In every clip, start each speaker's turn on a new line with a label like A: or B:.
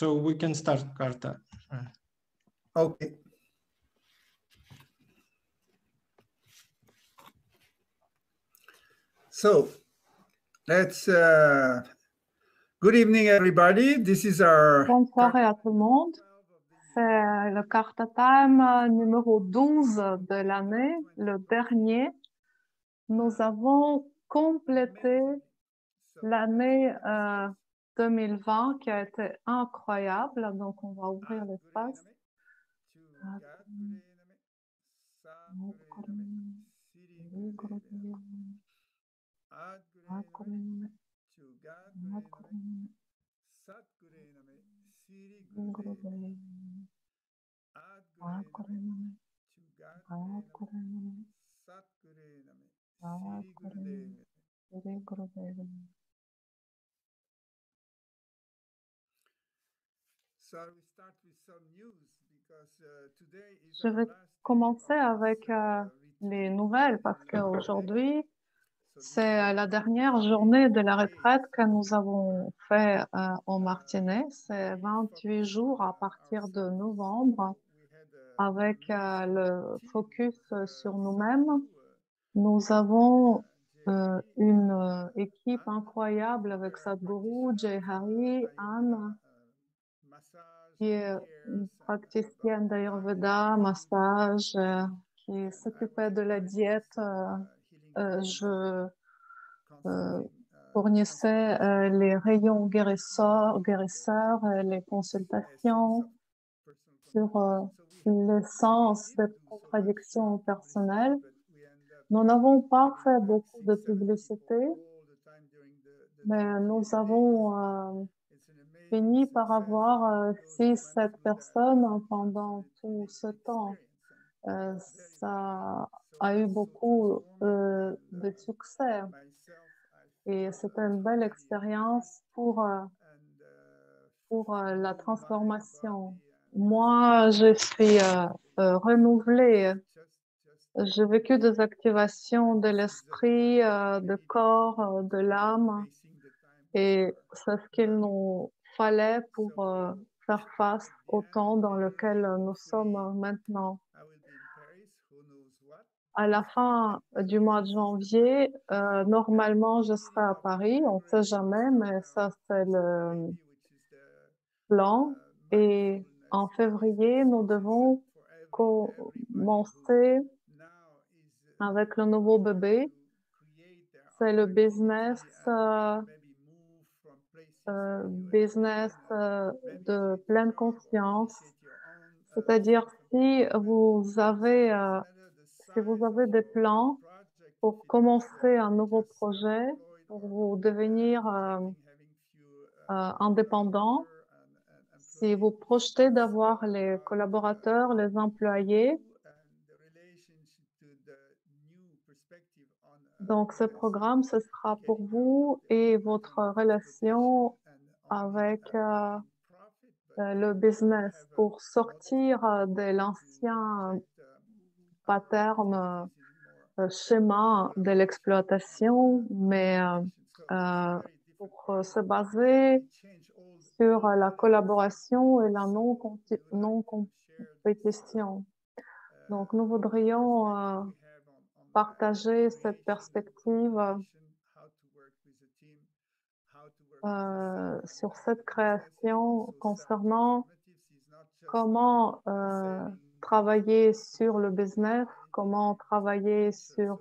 A: So we can start, Carta.
B: Okay. So let's. Good evening, everybody. This is our.
C: Bonne soirée à tout le monde. C'est le Carta Time numéro 12 de l'année, le dernier. Nous avons complété l'année 2020 qui a été incroyable. Donc, on va ouvrir l'espace. Je vais commencer avec les nouvelles parce qu'aujourd'hui, c'est la dernière journée de la retraite que nous avons fait en Martinique. C'est 28 jours à partir de novembre avec le focus sur nous-mêmes. Nous avons une équipe incroyable avec Sadhguru, Jay Hari, Anne, qui est une praticienne d'Ayurveda, massage, qui s'occupait de la diète. Je fournissais les rayons guérisseurs, les consultations sur l'essence des contradictions personnelles. Nous n'avons pas fait beaucoup de publicité, mais nous avons fini par avoir 6-7 personnes pendant tout ce temps. Ça a eu beaucoup de succès et c'était une belle expérience pour la transformation. Moi, je suis renouvelée. J'ai vécu des activations de l'esprit, du corps, de l'âme, et c'est ce qu'il nous fallait pour faire face au temps dans lequel nous sommes maintenant. À la fin du mois de janvier, normalement, je serai à Paris. On ne sait jamais, mais ça, c'est le plan. Et en février, nous devons commencer avec le nouveau bébé. C'est le business de pleine conscience. C'est-à-dire si vous avez des plans pour commencer un nouveau projet, pour vous devenir indépendant, si vous projetez d'avoir les collaborateurs, les employés, donc ce programme, ce sera pour vous et votre relation avec le business pour sortir de l'ancien pattern, schéma de l'exploitation, mais pour se baser sur la collaboration et la non-compétition. Donc, nous voudrions partager cette perspective sur cette création concernant comment travailler sur le business, comment travailler sur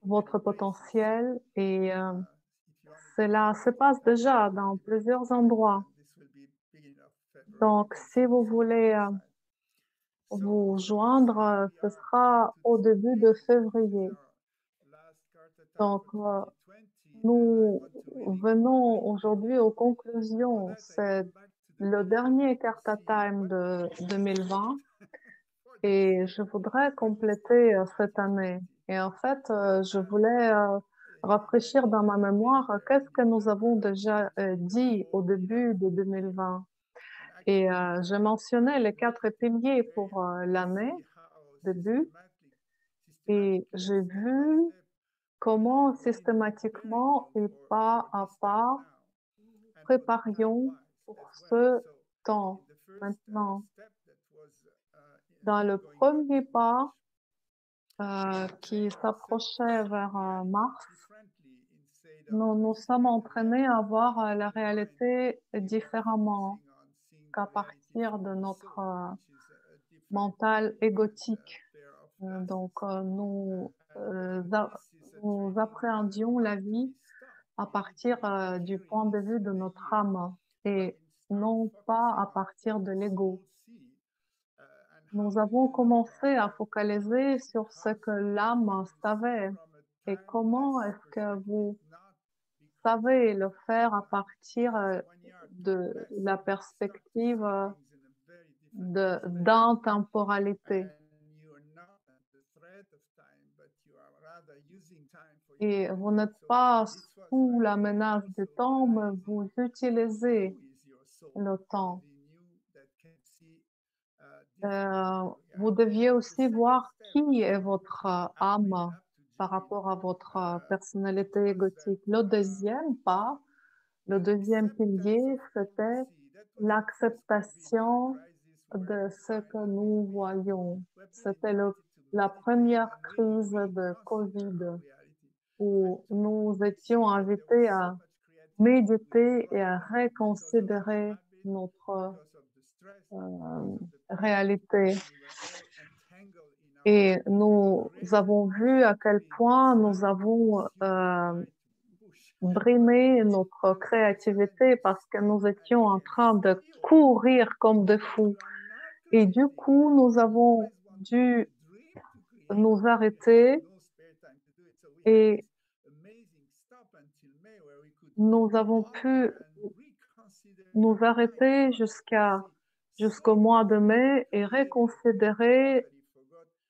C: votre potentiel, et cela se passe déjà dans plusieurs endroits. Donc, si vous voulez vous joindre, ce sera au début de février. Donc, nous venons aujourd'hui aux conclusions. C'est le dernier Carta Time de 2020 et je voudrais compléter cette année. Et en fait, je voulais rafraîchir dans ma mémoire qu'est-ce que nous avons déjà dit au début de 2020. Et je mentionnais les 4 piliers pour l'année début. Et j'ai vu comment systématiquement et pas à pas préparions pour ce temps maintenant. Dans le premier pas qui s'approchait vers mars, nous nous sommes entraînés à voir la réalité différemment qu'à partir de notre mental égotique. Nous appréhendions la vie à partir du point de vue de notre âme et non pas à partir de l'ego. Nous avons commencé à focaliser sur ce que l'âme savait et comment est-ce que vous savez le faire à partir de la perspective d'intemporalité. Et vous n'êtes pas sous la menace du temps, mais vous utilisez le temps. Vous deviez aussi voir qui est votre âme par rapport à votre personnalité égotique. Le deuxième pas, le deuxième pilier, c'était l'acceptation de ce que nous voyons. C'était la première crise de COVID où nous étions invités à méditer et à reconsidérer notre réalité. Et nous avons vu à quel point nous avons brimé notre créativité parce que nous étions en train de courir comme des fous. Et du coup, nous avons dû nous arrêter et nous avons pu nous arrêter jusqu'au mois de mai et reconsidérer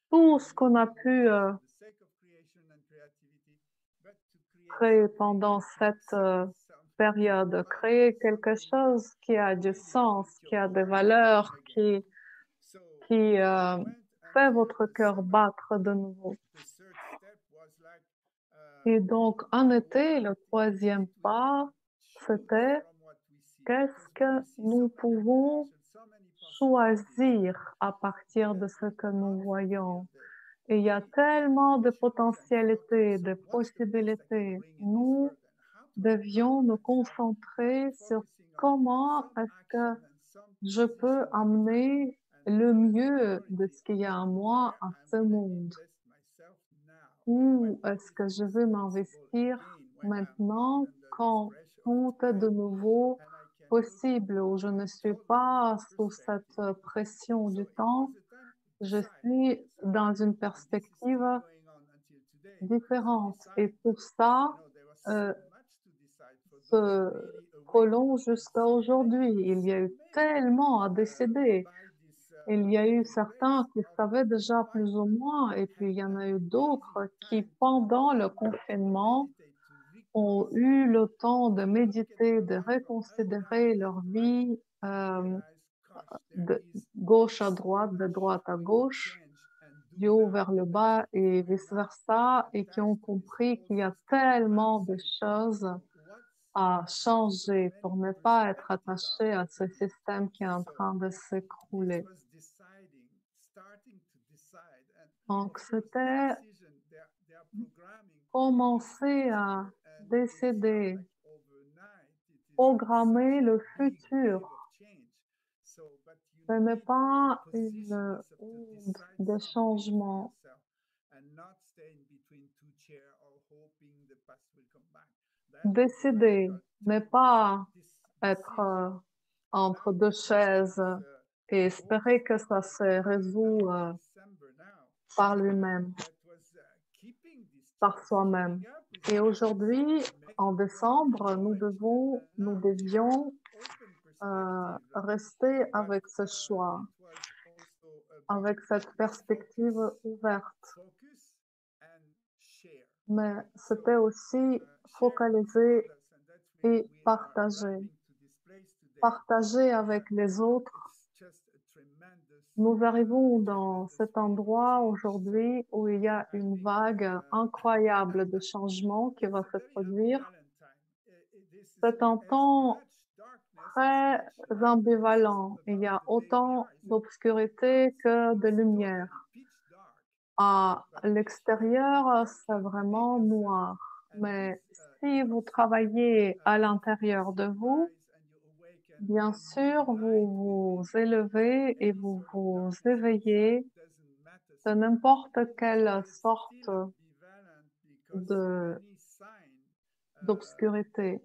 C: tout ce qu'on a pu créer pendant cette période, créer quelque chose qui a du sens, qui a des valeurs, qui fait votre cœur battre de nouveau. Et donc, en été, le troisième pas, c'était qu'est-ce que nous pouvons choisir à partir de ce que nous voyons. Et il y a tellement de potentialités, de possibilités. Nous devions nous concentrer sur comment est-ce que je peux amener le mieux de ce qu'il y a en moi à ce monde. Où est-ce que je veux m'investir maintenant quand tout est de nouveau possible, où je ne suis pas sous cette pression du temps, je suis dans une perspective différente. Et pour ça, se prolonge jusqu'à aujourd'hui. Il y a eu tellement à décider. Il y a eu certains qui savaient déjà plus ou moins, et puis il y en a eu d'autres qui, pendant le confinement, ont eu le temps de méditer, de reconsidérer leur vie de gauche à droite, de droite à gauche, du haut vers le bas et vice-versa, et qui ont compris qu'il y a tellement de choses à changer pour ne pas être attaché à ce système qui est en train de s'écrouler. Donc, c'était commencer à décider, programmer le futur. Ce n'est pas une onde de changement. Décider n'est pas être entre deux chaises et espérer que ça se résout par lui-même, par soi-même. Et aujourd'hui, en décembre, nous devions rester avec ce choix, avec cette perspective ouverte. Mais c'était aussi focaliser et partager. Partager avec les autres Nous arrivons dans cet endroit aujourd'hui où il y a une vague incroyable de changements qui va se produire. C'est un temps très ambivalent. Il y a autant d'obscurité que de lumière. À l'extérieur, c'est vraiment noir. Mais si vous travaillez à l'intérieur de vous, bien sûr, vous vous élevez et vous vous éveillez de n'importe quelle sorte de d'obscurité.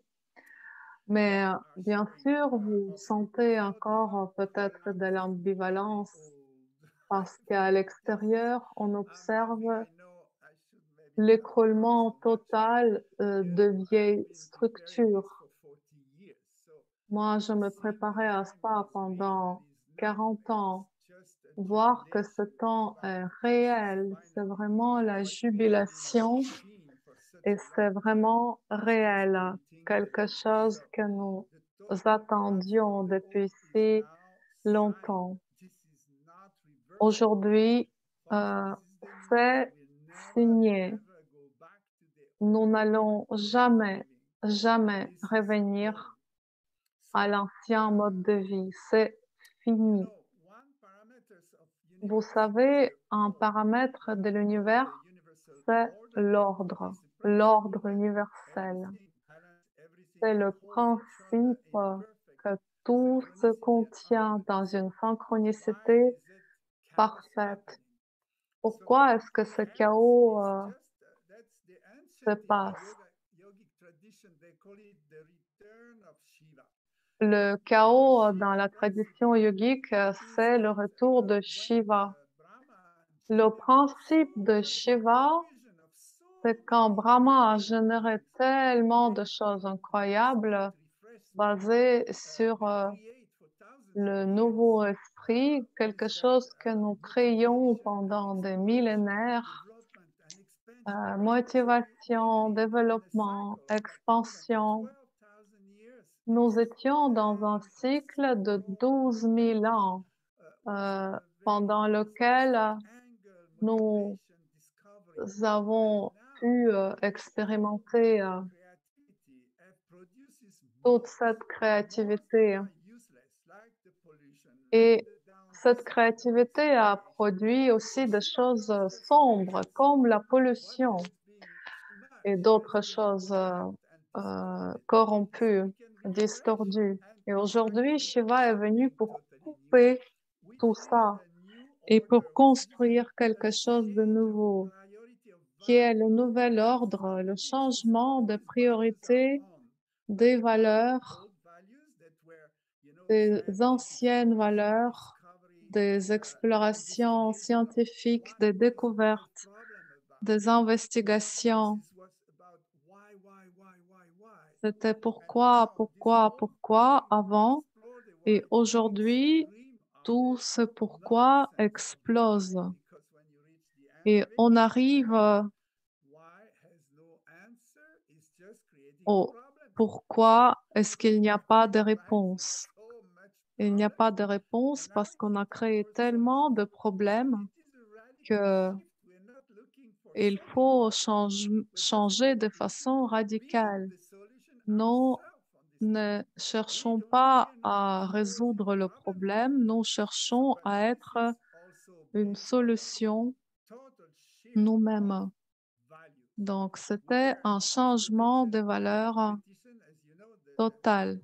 C: Mais bien sûr, vous sentez encore peut-être de l'ambivalence parce qu'à l'extérieur, on observe l'écroulement total de vieilles structures. Moi, je me préparais à ça pendant 40 ans. Voir que ce temps est réel, c'est vraiment la jubilation et c'est vraiment réel, quelque chose que nous attendions depuis si longtemps. Aujourd'hui, heu, c'est signé. Nous n'allons jamais, jamais revenir à l'ancien mode de vie. C'est fini. Vous savez, un paramètre de l'univers, c'est l'ordre universel. C'est le principe que tout se contient dans une synchronicité parfaite. Pourquoi est-ce que ce chaos, se passe? Le chaos dans la tradition yogique, c'est le retour de Shiva. Le principe de Shiva, c'est quand Brahma a généré tellement de choses incroyables basées sur, le nouveau esprit, quelque chose que nous créons pendant des millénaires, motivation, développement, expansion. Nous étions dans un cycle de 12 000 ans, pendant lequel nous avons pu, expérimenter, toute cette créativité et cette créativité a produit aussi des choses, sombres comme la pollution et d'autres choses, corrompues, distordues et aujourd'hui, Shiva est venu pour couper tout ça et pour construire quelque chose de nouveau, qui est le nouvel ordre, le changement de priorité des valeurs, des anciennes valeurs, des explorations scientifiques, des découvertes, des investigations. C'était pourquoi avant et aujourd'hui, tout ce pourquoi explose et on arrive au pourquoi est-ce qu'il n'y a pas de réponse. Il n'y a pas de réponse parce qu'on a créé tellement de problèmes que il faut changer de façon radicale. Nous ne cherchons pas à résoudre le problème, nous cherchons à être une solution nous-mêmes. Donc, c'était un changement de valeur total.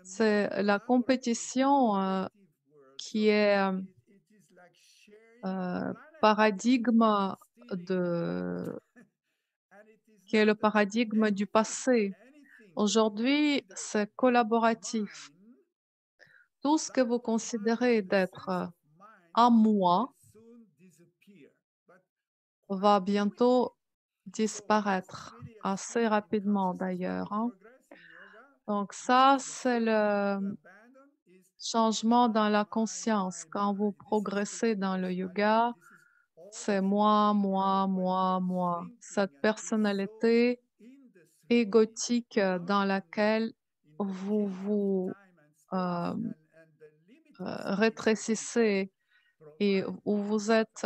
C: C'est la compétition qui est paradigme de qui est le paradigme du passé. Aujourd'hui, c'est collaboratif. Tout ce que vous considérez d'être à moi va bientôt disparaître, assez rapidement d'ailleurs, hein. Donc ça, c'est le changement dans la conscience. Quand vous progressez dans le yoga, c'est moi, moi, moi, moi. Cette personnalité égotique dans laquelle vous vous rétrécissez et où vous êtes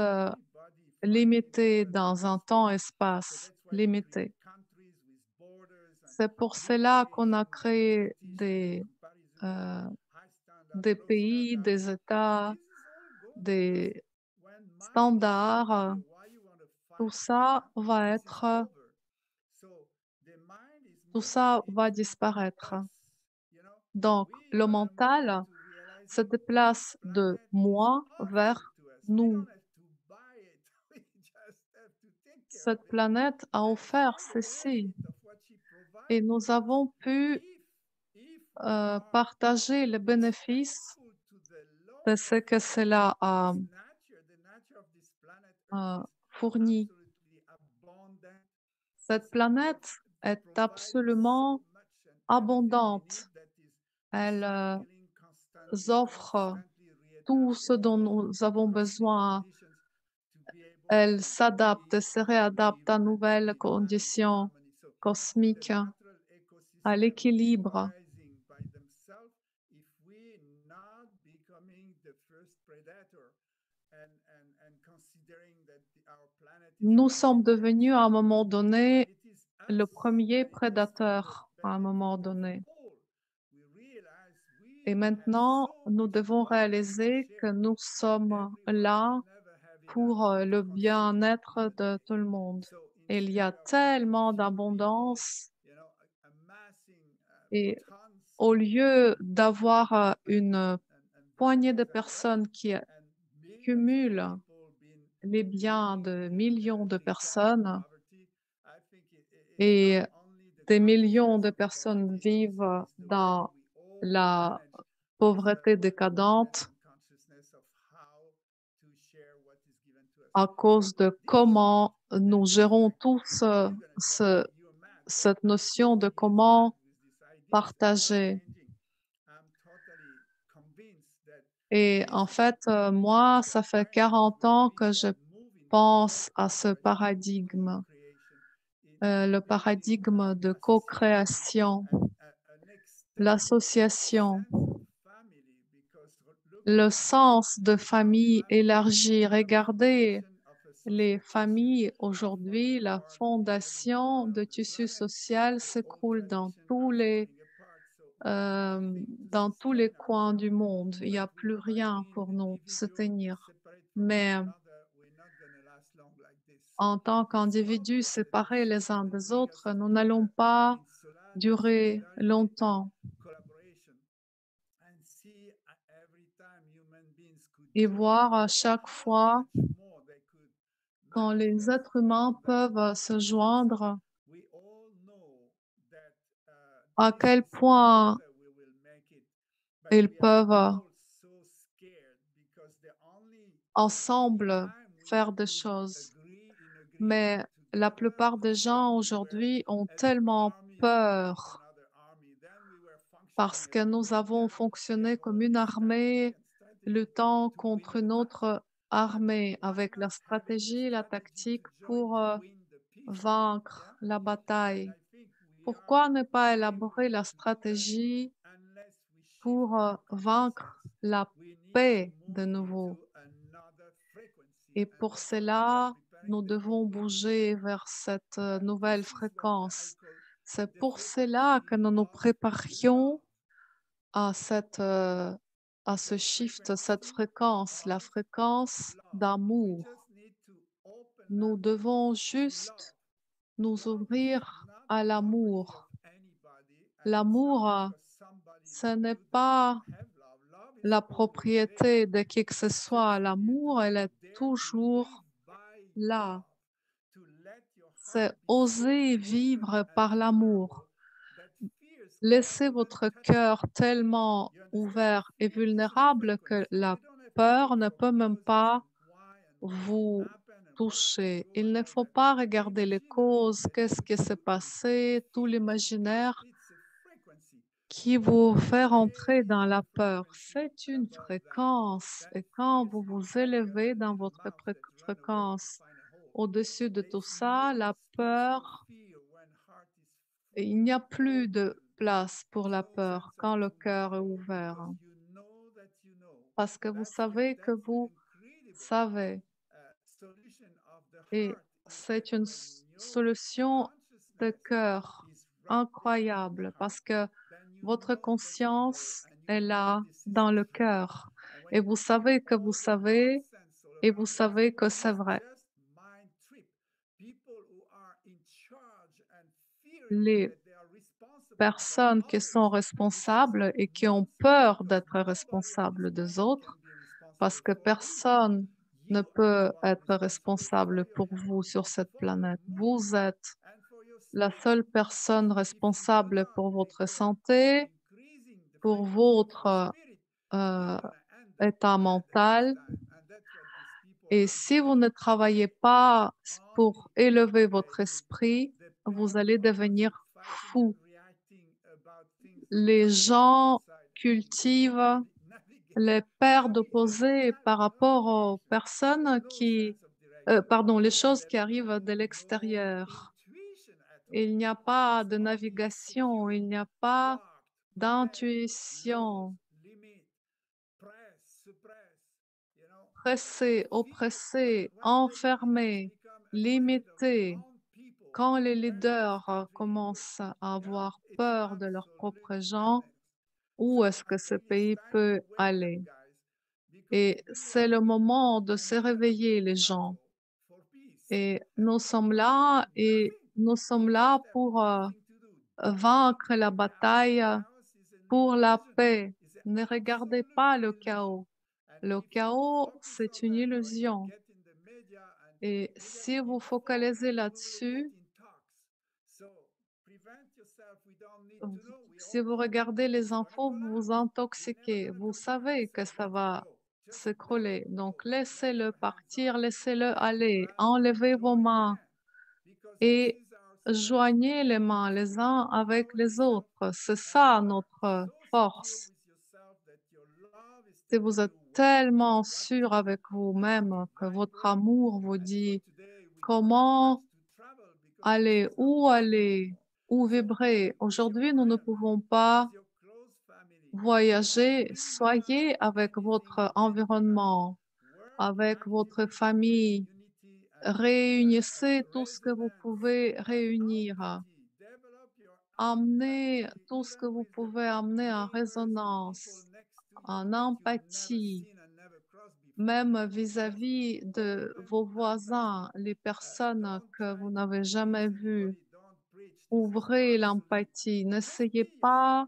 C: limité dans un temps-espace limité. C'est pour cela qu'on a créé euh, des pays, des États, des standards. Tout ça va être, tout ça va disparaître. Donc, le mental se déplace de moi vers nous. Cette planète a offert ceci et nous avons pu partager les bénéfices de ce que cela a fourni. Cette planète est absolument abondante. Elle offre tout ce dont nous avons besoin. Elle s'adapte et se réadapte à nouvelles conditions cosmiques, à l'équilibre. Nous sommes devenus à un moment donné le premier prédateur à un moment donné. Et maintenant, nous devons réaliser que nous sommes là pour le bien-être de tout le monde. Il y a tellement d'abondance et au lieu d'avoir une poignée de personnes qui cumulent les biens de millions de personnes et des millions de personnes vivent dans la pauvreté décadente à cause de comment nous gérons tous cette notion de comment partager. Et en fait, moi, ça fait 40 ans que je pense à ce paradigme, le paradigme de co-création, l'association, le sens de famille élargie. Regardez les familles aujourd'hui, la fondation de tissu social s'écroule dans tous les coins du monde. Il n'y a plus rien pour nous soutenir. Mais en tant qu'individus séparés les uns des autres, nous n'allons pas durer longtemps. Et voir à chaque fois quand les êtres humains peuvent se joindre, à quel point ils peuvent ensemble faire des choses. Mais la plupart des gens aujourd'hui ont tellement peur parce que nous avons fonctionné comme une armée luttant contre une autre armée avec la stratégie, la tactique pour vaincre la bataille. Pourquoi ne pas élaborer la stratégie pour vaincre la paix de nouveau? Et pour cela, nous devons bouger vers cette nouvelle fréquence. C'est pour cela que nous nous préparions à à ce shift, cette fréquence, la fréquence d'amour. Nous devons juste nous ouvrir à l'amour. L'amour, ce n'est pas la propriété de qui que ce soit. L'amour, elle est toujours là. C'est oser vivre par l'amour. Laissez votre cœur tellement ouvert et vulnérable que la peur ne peut même pas vous toucher. Il ne faut pas regarder les causes, qu'est-ce qui s'est passé, tout l'imaginaire qui vous fait rentrer dans la peur. C'est une fréquence et quand vous vous élevez dans votre fréquence au-dessus de tout ça, la peur, il n'y a plus de place pour la peur quand le cœur est ouvert. parce que vous savez que vous savez. Et c'est une solution de cœur incroyable parce que votre conscience est là dans le cœur et vous savez que vous savez et vous savez que c'est vrai. Les personnes qui sont responsables et qui ont peur d'être responsables des autres, parce que personne ne peut être responsable pour vous sur cette planète. Vous êtes la seule personne responsable pour votre santé, pour votre euh, état mental. Et si vous ne travaillez pas pour élever votre esprit, vous allez devenir fou. Les gens cultivent les paires d'opposés par rapport aux personnes pardon, les choses qui arrivent de l'extérieur. Il n'y a pas de navigation, il n'y a pas d'intuition. Pressé, oppressé, enfermé, limité. Quand les leaders commencent à avoir peur de leurs propres gens, où est-ce que ce pays peut aller? Et c'est le moment de se réveiller, les gens. Et nous sommes là et nous sommes là pour vaincre la bataille pour la paix. Ne regardez pas le chaos. Le chaos, c'est une illusion. Et si vous focalisez là-dessus, v- si vous regardez les infos, vous vous intoxiquez. Vous savez que ça va s'écrouler. Donc laissez-le partir, laissez-le aller. Enlevez vos mains et joignez les mains les uns avec les autres. C'est ça notre force. Si vous êtes tellement sûr avec vous-même que votre amour vous dit comment aller, où vibrer. Aujourd'hui, nous ne pouvons pas voyager. Soyez avec votre environnement, avec votre famille. Réunissez tout ce que vous pouvez réunir. Amenez tout ce que vous pouvez amener en résonance, en empathie, même vis-à-vis de vos voisins, les personnes que vous n'avez jamais vues. Ouvrez l'empathie. N'essayez pas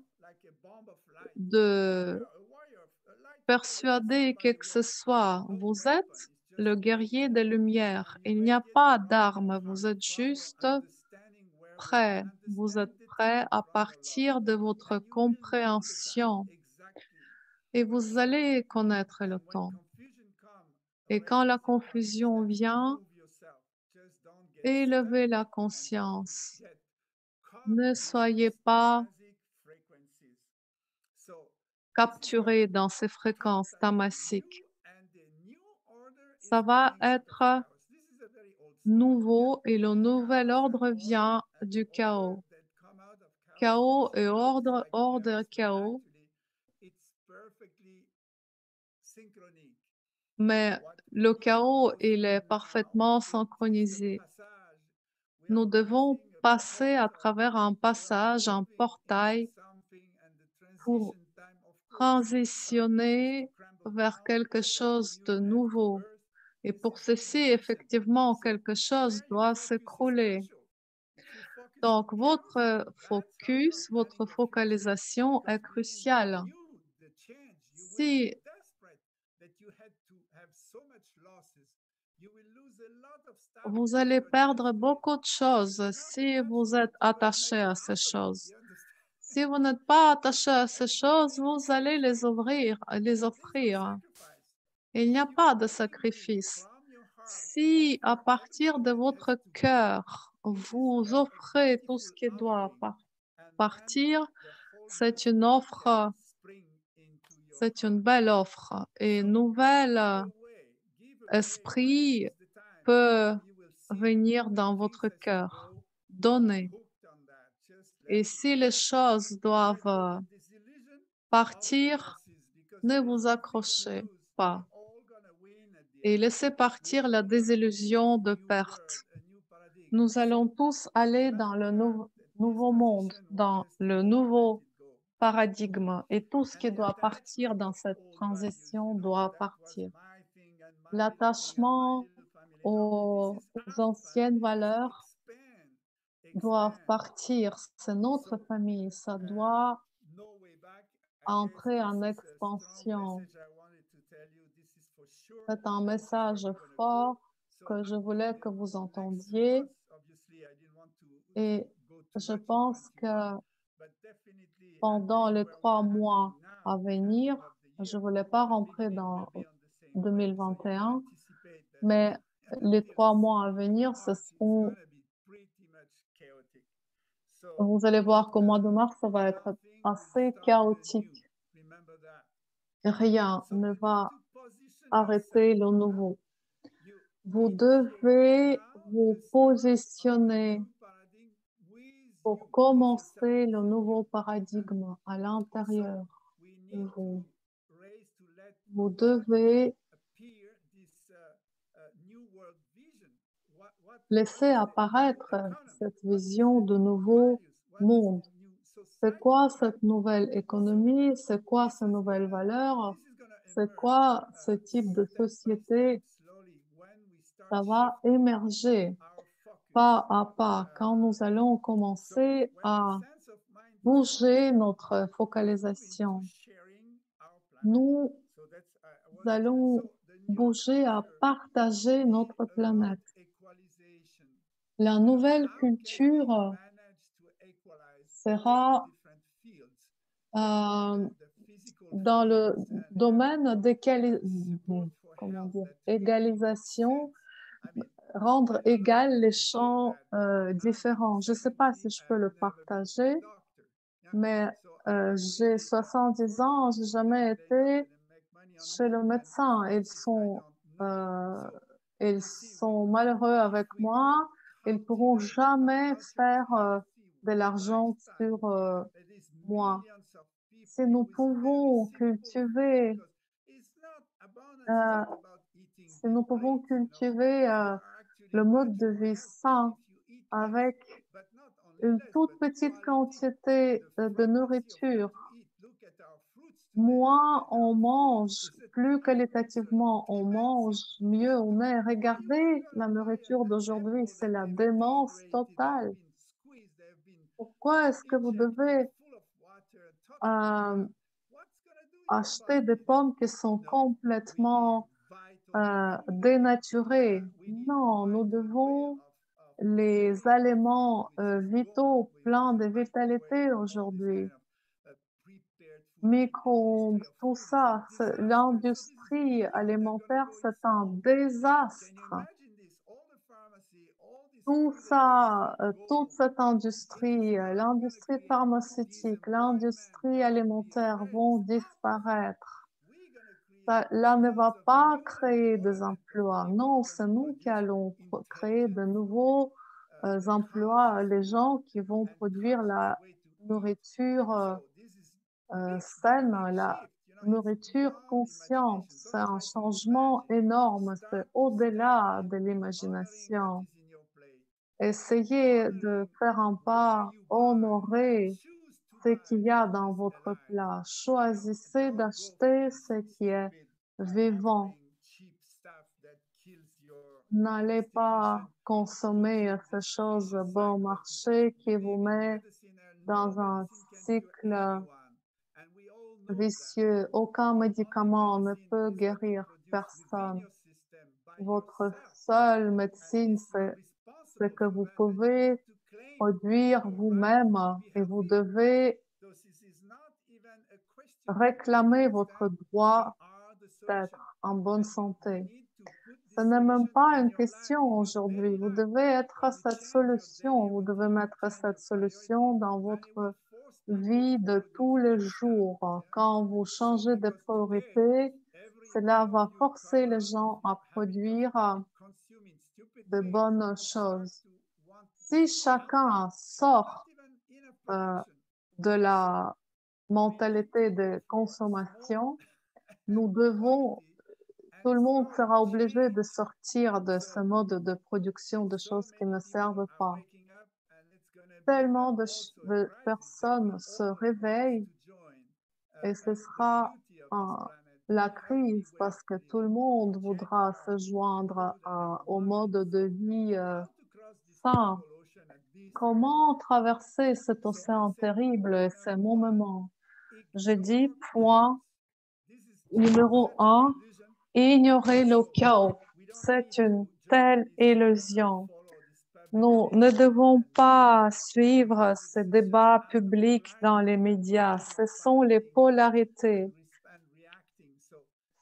C: de persuader qui que ce soit. Vous êtes le guerrier des lumières. Il n'y a pas d'armes. Vous êtes juste prêt. Vous êtes prêt à partir de votre compréhension et vous allez connaître le temps. Et quand la confusion vient, élevez la conscience. Ne soyez pas capturé dans ces fréquences tamasiques. Ça va être nouveau et le nouvel ordre vient du chaos. Chaos et ordre, ordre et chaos. Mais le chaos, il est parfaitement synchronisé. Nous devons passer à travers un passage, un portail pour transitionner vers quelque chose de nouveau. Et pour ceci, effectivement, quelque chose doit s'écrouler. Donc, votre focus, votre focalisation est cruciale. Si vous allez perdre beaucoup de choses si vous êtes attaché à ces choses. Si vous n'êtes pas attaché à ces choses, vous allez les offrir. Il n'y a pas de sacrifice. Si à partir de votre cœur, vous offrez tout ce qui doit partir, c'est une offre, c'est une belle offre. Et nouvel esprit peut venir dans votre cœur. Donnez. Et si les choses doivent partir, Ne vous accrochez pas et laissez partir la désillusion de perte. Nous allons tous aller dans le nouveau monde, dans le nouveau paradigme, et tout ce qui doit partir dans cette transition doit partir. L'attachement aux anciennes valeurs doit partir. C'est notre famille, ça doit entrer en expansion. C'est un message fort que je voulais que vous entendiez et je pense que pendant les 3 mois à venir, je voulais pas rentrer dans 2021, mais les 3 mois à venir, ce seront, vous allez voir qu'au mois de mars, ça va être assez chaotique. Rien ne va arrêter le nouveau. Vous devez vous positionner pour commencer le nouveau paradigme à l'intérieur de vous. Vous devez laisser apparaître cette vision de nouveau monde. C'est quoi cette nouvelle économie? C'est quoi ces nouvelles valeurs? C'est quoi ce type de société? Ça va émerger pas à pas quand nous allons commencer à bouger notre focalisation. Nous allons bouger à partager notre planète. La nouvelle culture sera dans le domaine comment dire, égalisation, rendre égal les champs différents. Je ne sais pas si je peux le partager, mais j'ai 70 ans, j'ai jamais été chez le médecin. Ils sont malheureux avec moi. Ils pourront jamais faire de l'argent sur moi. Si nous pouvons cultiver, euh, si nous pouvons cultiver le mode de vie sain avec une toute petite quantité de nourriture, moins on mange, plus qualitativement on mange, mieux on est. Regardez la nourriture d'aujourd'hui, c'est la démence totale. Pourquoi est-ce que vous devez acheter des pommes qui sont complètement dénaturées? Non, nous devons les aliments vitaux, pleins de vitalité aujourd'hui. Micro-ondes, tout ça, l'industrie alimentaire, c'est un désastre. Tout ça, toute cette industrie, l'industrie pharmaceutique, l'industrie alimentaire vont disparaître. Là ne va pas créer des emplois. Non, c'est nous qui allons créer de nouveaux emplois, les gens qui vont produire la nourriture saine, la nourriture consciente. C'est un changement énorme, c'est au-delà de l'imagination. Essayez de faire un pas, honorer ce qu'il y a dans votre plat. Choisissez d'acheter ce qui est vivant. N'allez pas consommer ces choses bon marché qui vous met dans un cycle vicieux. Aucun médicament ne peut guérir personne. Votre seule médecine, c'est ce que vous pouvez produire vous-même et vous devez réclamer votre droit d'être en bonne santé. Ce n'est même pas une question aujourd'hui. Vous devez être cette solution. Vous devez mettre cette solution dans votre vie de tous les jours. Quand vous changez de priorité, cela va forcer les gens à produire de bonnes choses. Si chacun sort de la mentalité de consommation Nous devons, tout le monde sera obligé de sortir de ce mode de production de choses qui ne servent pas. Tellement de personnes se réveillent et ce sera euh, la crise parce que tout le monde voudra se joindre au mode de vie sain. Comment traverser cet océan terrible? C'est mon moment. Je dis point numéro un, ignorer le chaos. C'est une telle illusion. Nous ne devons pas suivre ces débats publics dans les médias. Ce sont les polarités.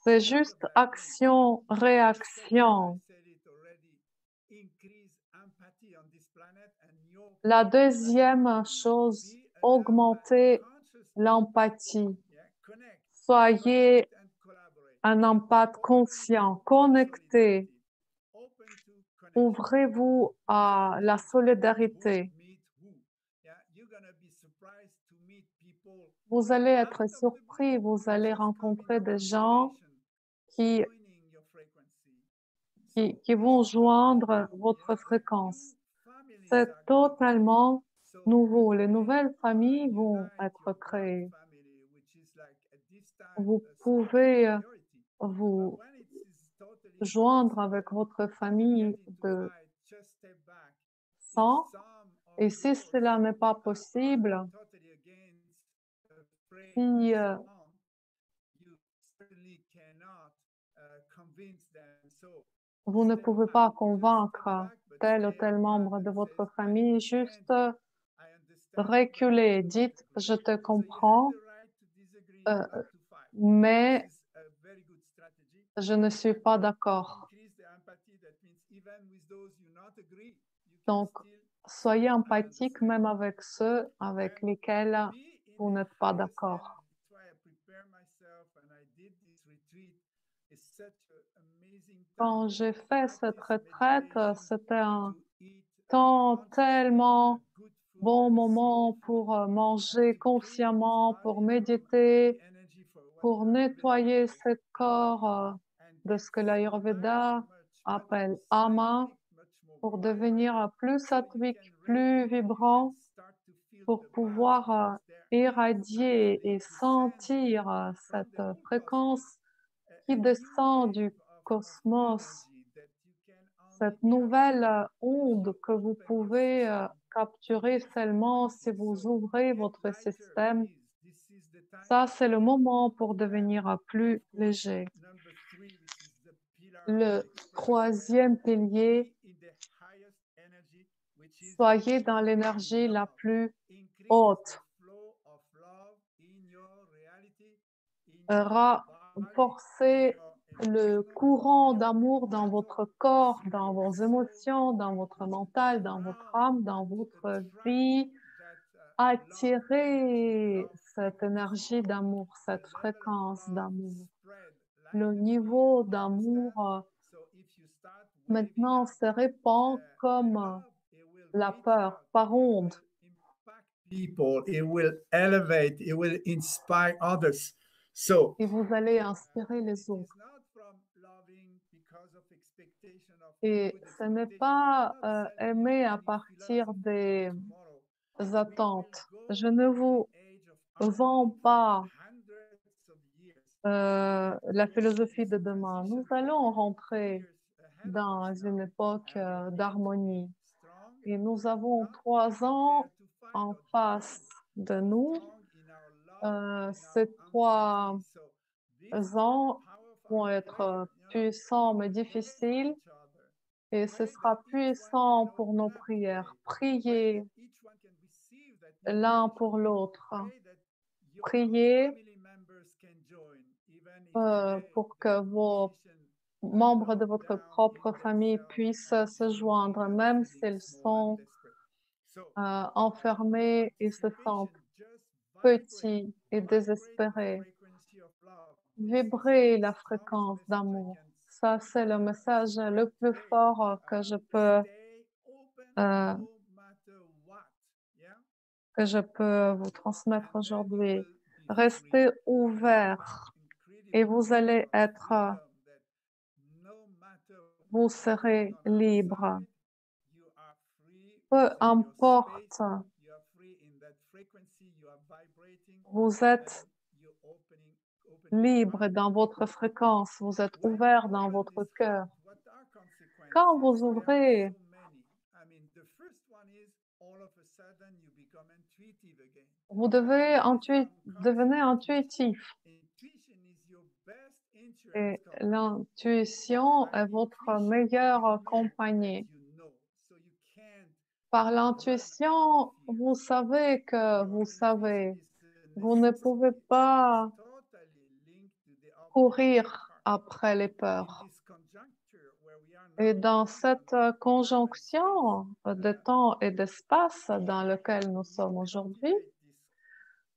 C: C'est juste action-réaction. La deuxième chose, augmenter l'empathie. Soyez un empathe conscient, connecté. Ouvrez-vous à la solidarité. Vous allez être surpris, vous allez rencontrer des gens qui, qui vont joindre votre fréquence. C'est totalement nouveau. Les nouvelles familles vont être créées. Vous pouvez vous joindre avec votre famille de sang. Et si cela n'est pas possible, si vous ne pouvez pas convaincre tel ou tel membre de votre famille, juste reculez, dites, je te comprends, euh, mais je ne suis pas d'accord. Donc, soyez empathique même avec ceux avec lesquels vous n'êtes pas d'accord. Quand j'ai fait cette retraite, c'était un temps tellement bon moment pour manger consciemment, pour méditer, pour nettoyer ce corps de ce que l'Ayurveda appelle ama, pour devenir plus sattvique, plus vibrant, pour pouvoir irradier et sentir cette fréquence qui descend du cosmos, cette nouvelle onde que vous pouvez capturer seulement si vous ouvrez votre système. Ça, c'est le moment pour devenir plus léger. Le troisième pilier, soyez dans l'énergie la plus haute. Renforcez le courant d'amour dans votre corps, dans vos émotions, dans votre mental, dans votre âme, dans votre vie. Attirez cette énergie d'amour, cette fréquence d'amour. Le niveau d'amour maintenant se répand comme la peur par onde.
B: People, it will elevate, it will inspire others. So,
C: et vous allez inspirer les autres. Et ce n'est pas aimer à partir des attentes. Je ne vous vends pas la philosophie de demain. Nous allons rentrer dans une époque d'harmonie. Et nous avons 3 ans en face de nous. Ces 3 ans vont être puissants mais difficiles. Et ce sera puissant pour nos prières. Priez l'un pour l'autre. Priez pour que vos membres de votre propre famille puissent se joindre, même s'ils sont enfermés et se sentent petits et désespérés. Vibrez la fréquence d'amour. Ça, c'est le message le plus fort que je peux vous transmettre aujourd'hui. Restez ouverts et vous allez être, vous serez libre. Peu importe, vous êtes libre dans votre fréquence, vous êtes ouvert dans votre cœur. Quand vous ouvrez, vous devenez intuitif. Et l'intuition est votre meilleure compagnie. Par l'intuition, vous savez que vous savez. Vous ne pouvez pas courir après les peurs. Et dans cette conjonction de temps et d'espace dans lequel nous sommes aujourd'hui,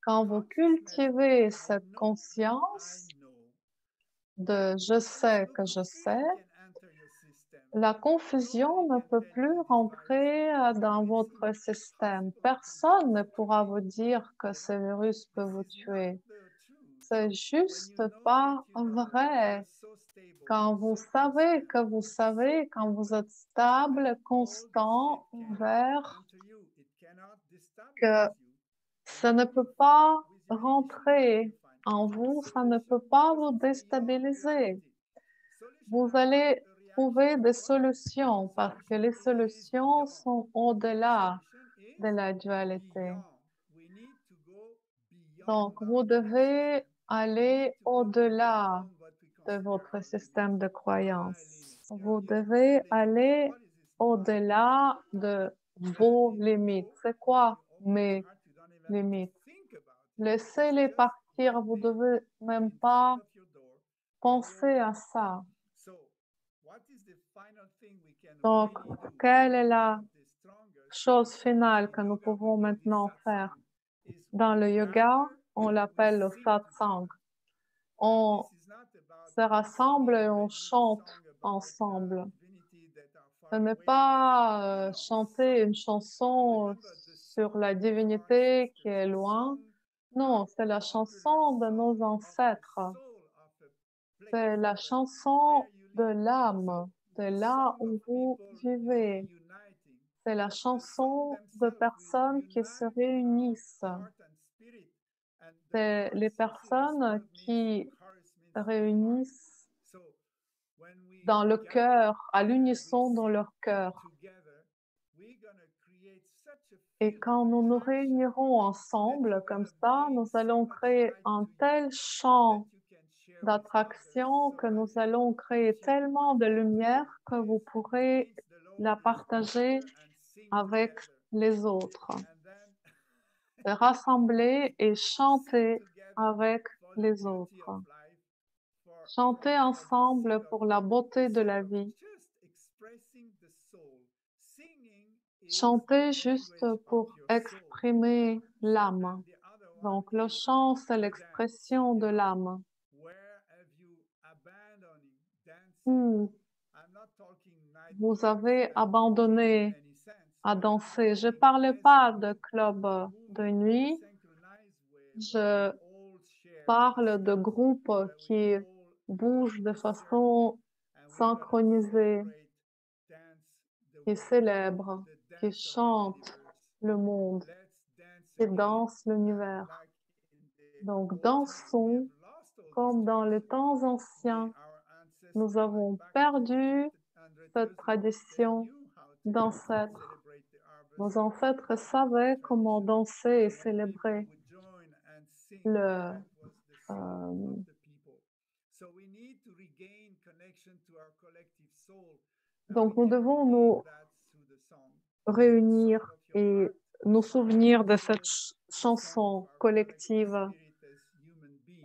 C: quand vous cultivez cette conscience de je sais que je sais, la confusion ne peut plus rentrer dans votre système. Personne ne pourra vous dire que ce virus peut vous tuer. C'est juste pas vrai. Quand vous savez que vous savez, quand vous êtes stable, constant, ouvert, que ça ne peut pas rentrer en vous, ça ne peut pas vous déstabiliser. Vous allez trouver des solutions parce que les solutions sont au-delà de la dualité. Donc, vous devez aller au-delà de votre système de croyances. Vous devez aller au-delà de vos limites. C'est quoi mes limites? Laissez-les partir, vous ne devez même pas penser à ça. Donc, quelle est la chose finale que nous pouvons maintenant faire? Dans le yoga, on l'appelle le satsang. On se rassemble et on chante ensemble. Ce n'est pas chanter une chanson sur la divinité qui est loin. Non, c'est la chanson de nos ancêtres. C'est la chanson de l'âme, de là où vous vivez. C'est la chanson de personnes qui se réunissent. C'est les personnes qui réunissent dans le cœur, à l'unisson dans leur cœur. Et quand nous nous réunirons ensemble comme ça, nous allons créer un tel champ d'attraction que nous allons créer tellement de lumière que vous pourrez la partager avec les autres. Se rassembler et chanter avec les autres. Chanter ensemble pour la beauté de la vie. Chanter juste pour exprimer l'âme. Donc le chant, c'est l'expression de l'âme. Vous avez abandonné à danser. Je ne parlais pas de club de nuit. Je parle de groupes qui bougent de façon synchronisée, qui célèbrent, qui chantent le monde, qui dansent l'univers. Donc dansons comme dans les temps anciens. Nous avons perdu cette tradition d'ancêtres. Nos ancêtres savaient comment danser et célébrer le, donc nous devons nous réunir et nous souvenir de cette chanson collective,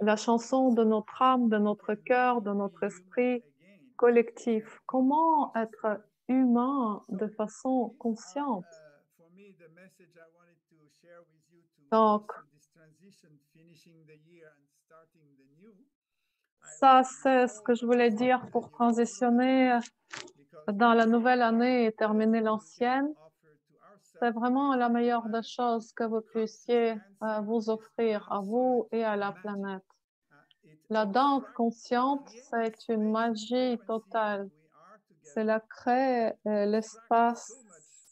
C: la chanson de notre âme, de notre cœur, de notre esprit collectif. Comment être humain de façon consciente? Donc, ça, c'est ce que je voulais dire pour transitionner dans la nouvelle année et terminer l'ancienne. C'est vraiment la meilleure des choses que vous puissiez vous offrir à vous et à la planète. La danse consciente, c'est une magie totale. C'est l'espace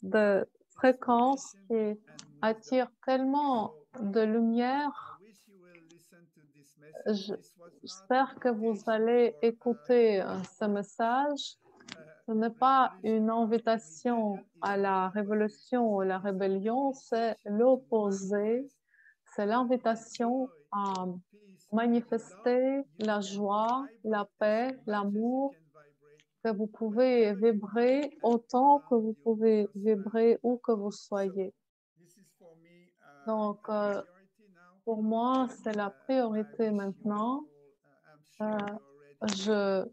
C: de fréquence qui attire tellement de lumière. J'espère que vous allez écouter ce message. Ce n'est pas une invitation à la révolution ou la rébellion, c'est l'opposé. C'est l'invitation à manifester la joie, la paix, l'amour, que vous pouvez vibrer autant que vous pouvez vibrer où que vous soyez. Donc, pour moi, c'est la priorité maintenant. Je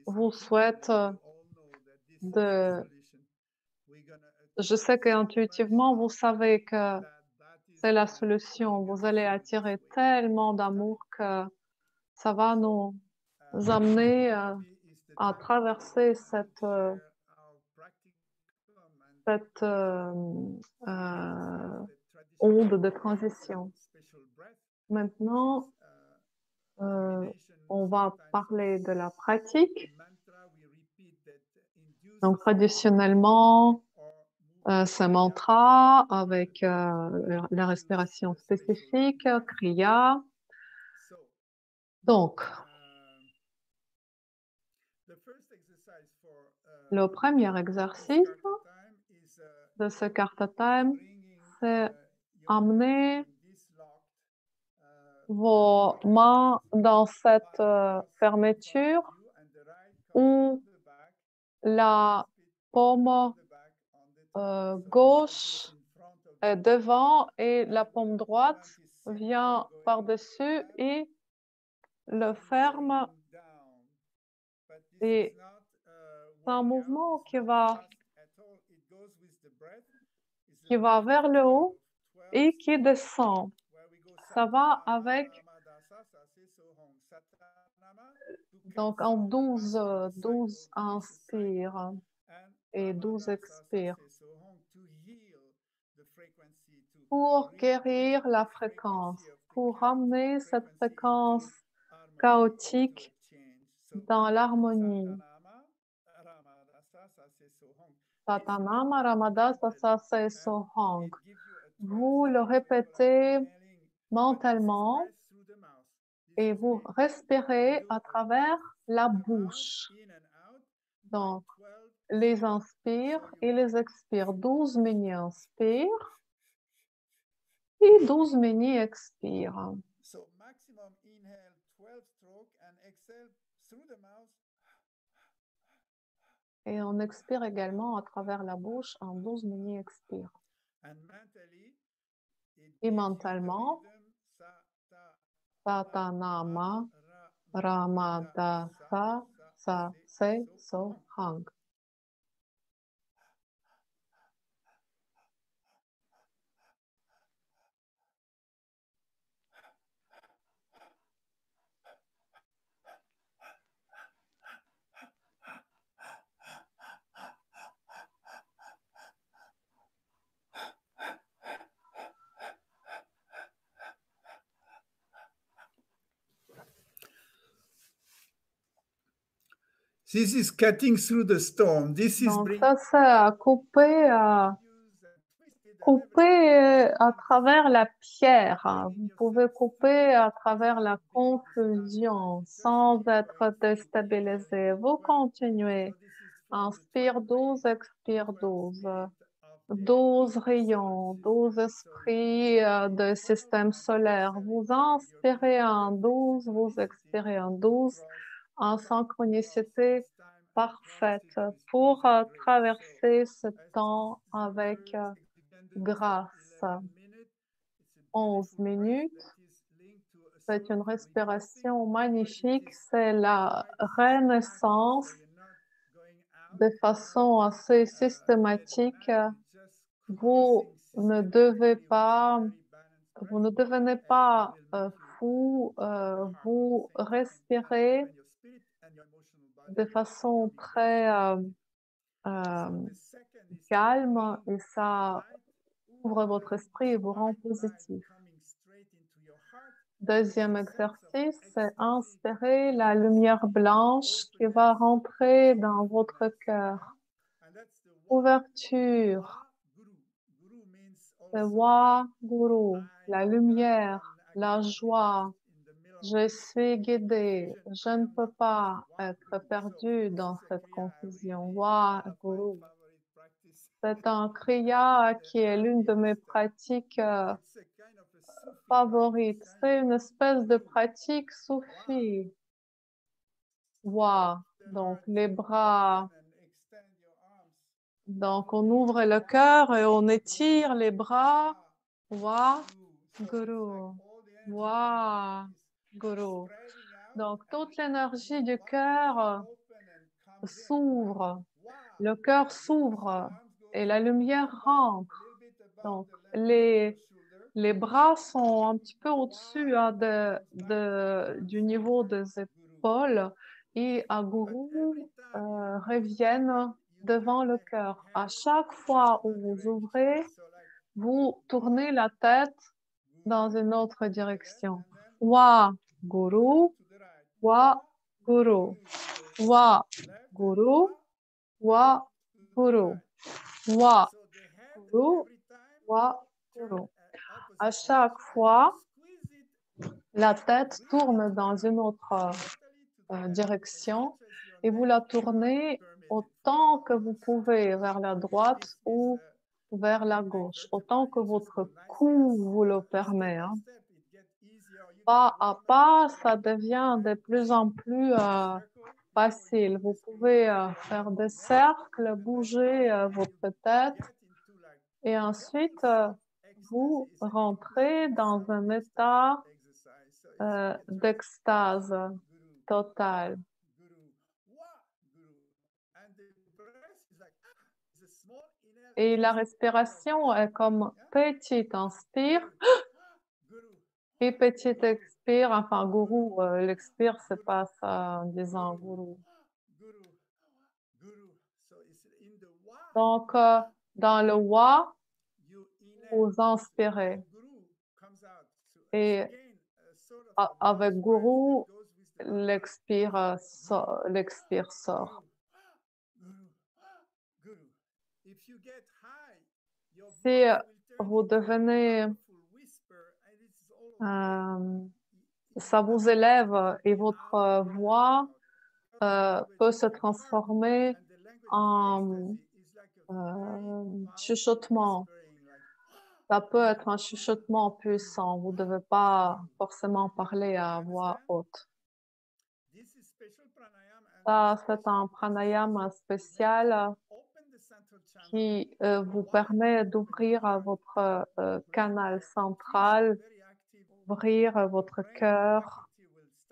C: vous souhaite je sais qu'intuitivement, vous savez que c'est la solution. Vous allez attirer tellement d'amour que ça va nous amener à traverser cette onde de transition. Maintenant, on va parler de la pratique. Donc, traditionnellement, ce mantra avec la respiration spécifique, kriya. Donc, le premier exercice de ce Karta Time, c'est amener vos mains dans cette fermeture où la paume gauche est devant et la paume droite vient par-dessus et le ferme. Et c'est un mouvement qui va vers le haut et qui descend. Ça va avec, donc en 12 inspire et 12 expire. Pour guérir la fréquence, pour ramener cette fréquence chaotique dans l'harmonie. Satanama Ramada Sasa Sohang. Vous le répétez mentalement et vous respirez à travers la bouche. Donc, les inspires et les expires. 12 mini-inspires et 12 mini-expires. Et on expire également à travers la bouche en 12 mini-expires. Et mentalement, Satanama Ramadasa Sa Se So Hang.
B: This is cutting through the storm. This is
C: Donc ça, c'est couper à travers la pierre. Vous pouvez couper à travers la confusion sans être déstabilisé. Vous continuez. Inspire 12, expire 12. 12 rayons, 12 esprits de système solaire. Vous inspirez en 12, vous expirez en 12, en synchronicité parfaite pour traverser ce temps avec grâce. 11 minutes. C'est une respiration magnifique. C'est la renaissance de façon assez systématique. Vous ne devenez pas fou, vous respirez de façon très calme et ça ouvre votre esprit et vous rend positif. Deuxième exercice, c'est inspirer la lumière blanche qui va rentrer dans votre cœur. Ouverture, c'est Wa Guru, la lumière, la joie. Je suis guidé, je ne peux pas être perdu dans cette confusion. Wa Guru. C'est un kriya qui est l'une de mes pratiques favorites. C'est une espèce de pratique soufie. Wa, donc les bras. Donc on ouvre le cœur et on étire les bras. Wa Guru. Wa Guru. Donc toute l'énergie du cœur s'ouvre. Le cœur s'ouvre et la lumière rentre. Donc les bras sont un petit peu au-dessus hein, du niveau des épaules et à Guru reviennent devant le cœur. À chaque fois où vous ouvrez, vous tournez la tête dans une autre direction. Wa Guru, Wa Guru, Wa Guru, Wa Guru, Wa Guru, Wa Guru. À chaque fois, la tête tourne dans une autre direction et vous la tournez autant que vous pouvez vers la droite ou vers la gauche, autant que votre cou vous le permet. Hein. Pas à pas, ça devient de plus en plus facile. Vous pouvez faire des cercles, bouger votre tête et ensuite vous rentrez dans un état d'extase totale. Et la respiration est comme petite inspire et petite expire. Enfin, Guru, l'expire, c'est pas ça en disant Guru. Donc, dans le Wa, vous inspirez. Et avec Guru, l'expire sort. Si vous devenez, ça vous élève et votre voix peut se transformer en chuchotement. Ça peut être un chuchotement puissant. Vous ne devez pas forcément parler à voix haute. Ça, c'est un pranayama spécial qui vous permet d'ouvrir votre canal central, ouvrir votre cœur,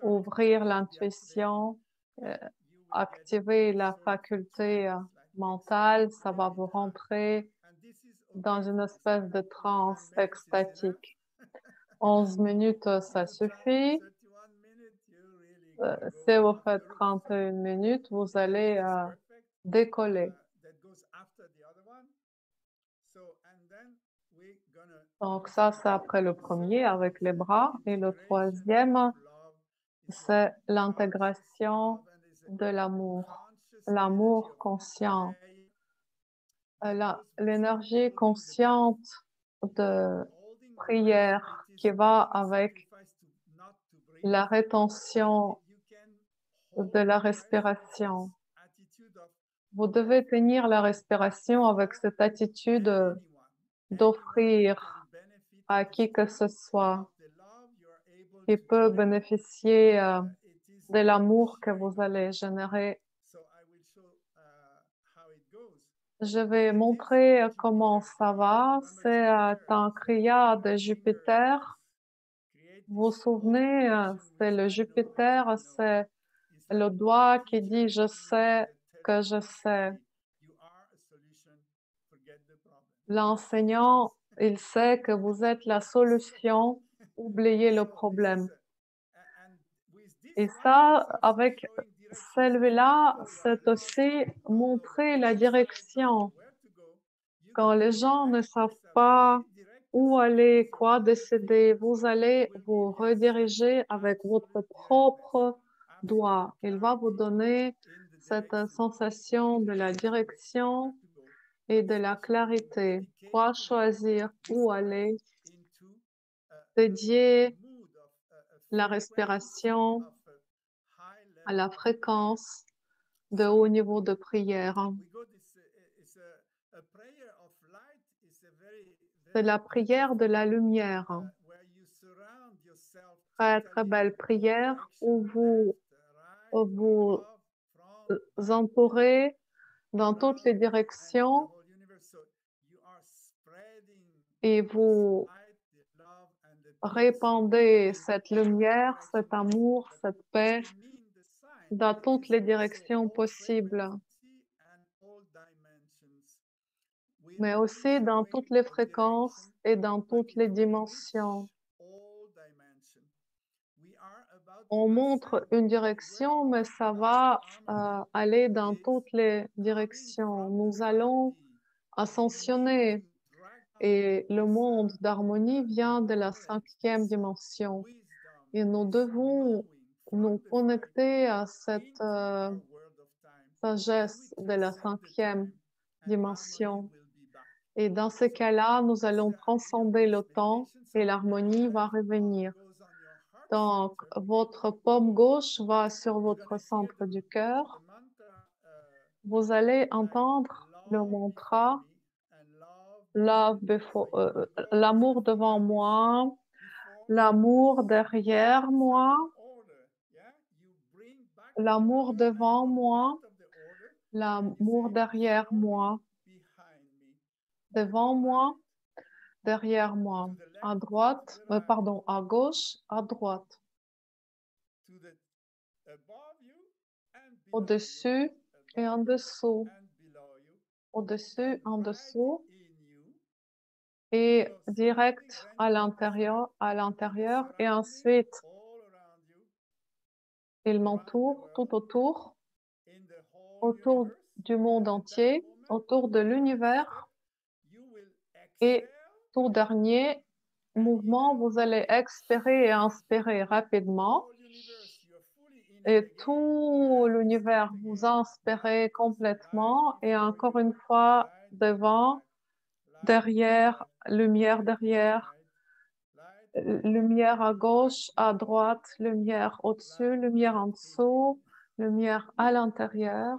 C: ouvrir l'intuition, activer la faculté mentale. Ça va vous rentrer dans une espèce de transe extatique. 11 minutes, ça suffit. Si vous faites 31 minutes, vous allez décoller. Donc ça, c'est après le premier avec les bras. Et le troisième, c'est l'intégration de l'amour. L'amour conscient. L'énergie consciente de prière qui va avec la rétention de la respiration. Vous devez tenir la respiration avec cette attitude d'offrir à qui que ce soit qui peut bénéficier de l'amour que vous allez générer. Je vais montrer comment ça va. C'est un kriya de Jupiter. Vous vous souvenez, c'est le Jupiter, c'est le doigt qui dit « je sais que je sais ». L'enseignant, il sait que vous êtes la solution, oubliez le problème. Et ça, avec celui-là, c'est aussi montrer la direction. Quand les gens ne savent pas où aller, quoi décider. Vous allez vous rediriger avec votre propre doigt. Il va vous donner cette sensation de la direction et de la clarité. Quoi choisir, où aller, dédier la respiration à la fréquence de haut niveau de prière. C'est la prière de la lumière. Très, très belle prière où vous vous entourez dans toutes les directions et vous répandez cette lumière, cet amour, cette paix dans toutes les directions possibles, mais aussi dans toutes les fréquences et dans toutes les dimensions. On montre une direction, mais ça va aller dans toutes les directions. Nous allons ascensionner et le monde d'harmonie vient de la 5e dimension. Et nous devons nous connecter à cette sagesse de la 5e dimension. Et dans ce cas-là, nous allons transcender le temps et l'harmonie va revenir. Donc, votre paume gauche va sur votre centre du cœur. Vous allez entendre le mantra l'amour devant moi, l'amour derrière moi, l'amour devant moi, l'amour derrière moi, devant moi, derrière moi, à droite, pardon, à gauche, à droite, au-dessus et en dessous, au-dessus, en dessous, et direct à l'intérieur, et ensuite, il m'entoure tout autour du monde entier, autour de l'univers, et tout dernier mouvement, vous allez expirer et inspirer rapidement. Et tout l'univers, vous inspirez complètement. Et encore une fois, devant, derrière, lumière derrière, lumière à gauche, à droite, lumière au-dessus, lumière en dessous, lumière à l'intérieur.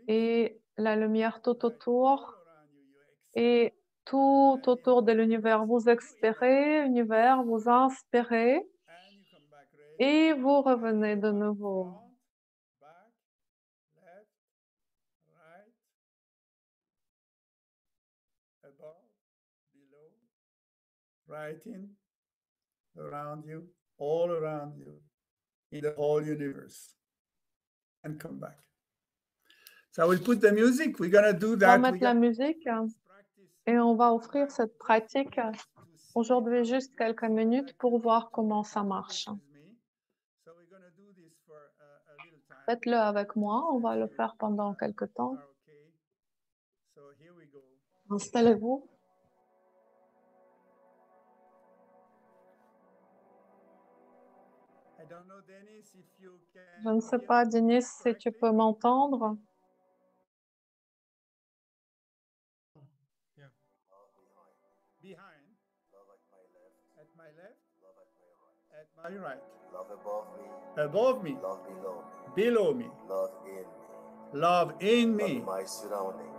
C: Et la lumière tout autour. Et tout autour de l'univers, vous expirez, univers, vous inspirez et vous revenez de nouveau.
B: Right in, around you, all around you, in the whole universe, and come back. So we'll put the music. We're gonna do that.
C: On va mettre la musique et on va offrir cette pratique aujourd'hui juste quelques minutes pour voir comment ça marche. Faites-le avec moi, on va le faire pendant quelques temps. Installez-vous. Je ne sais pas, Denis, si tu peux m'entendre.
B: Behind, at my left, at my right, above me, below me, love in me,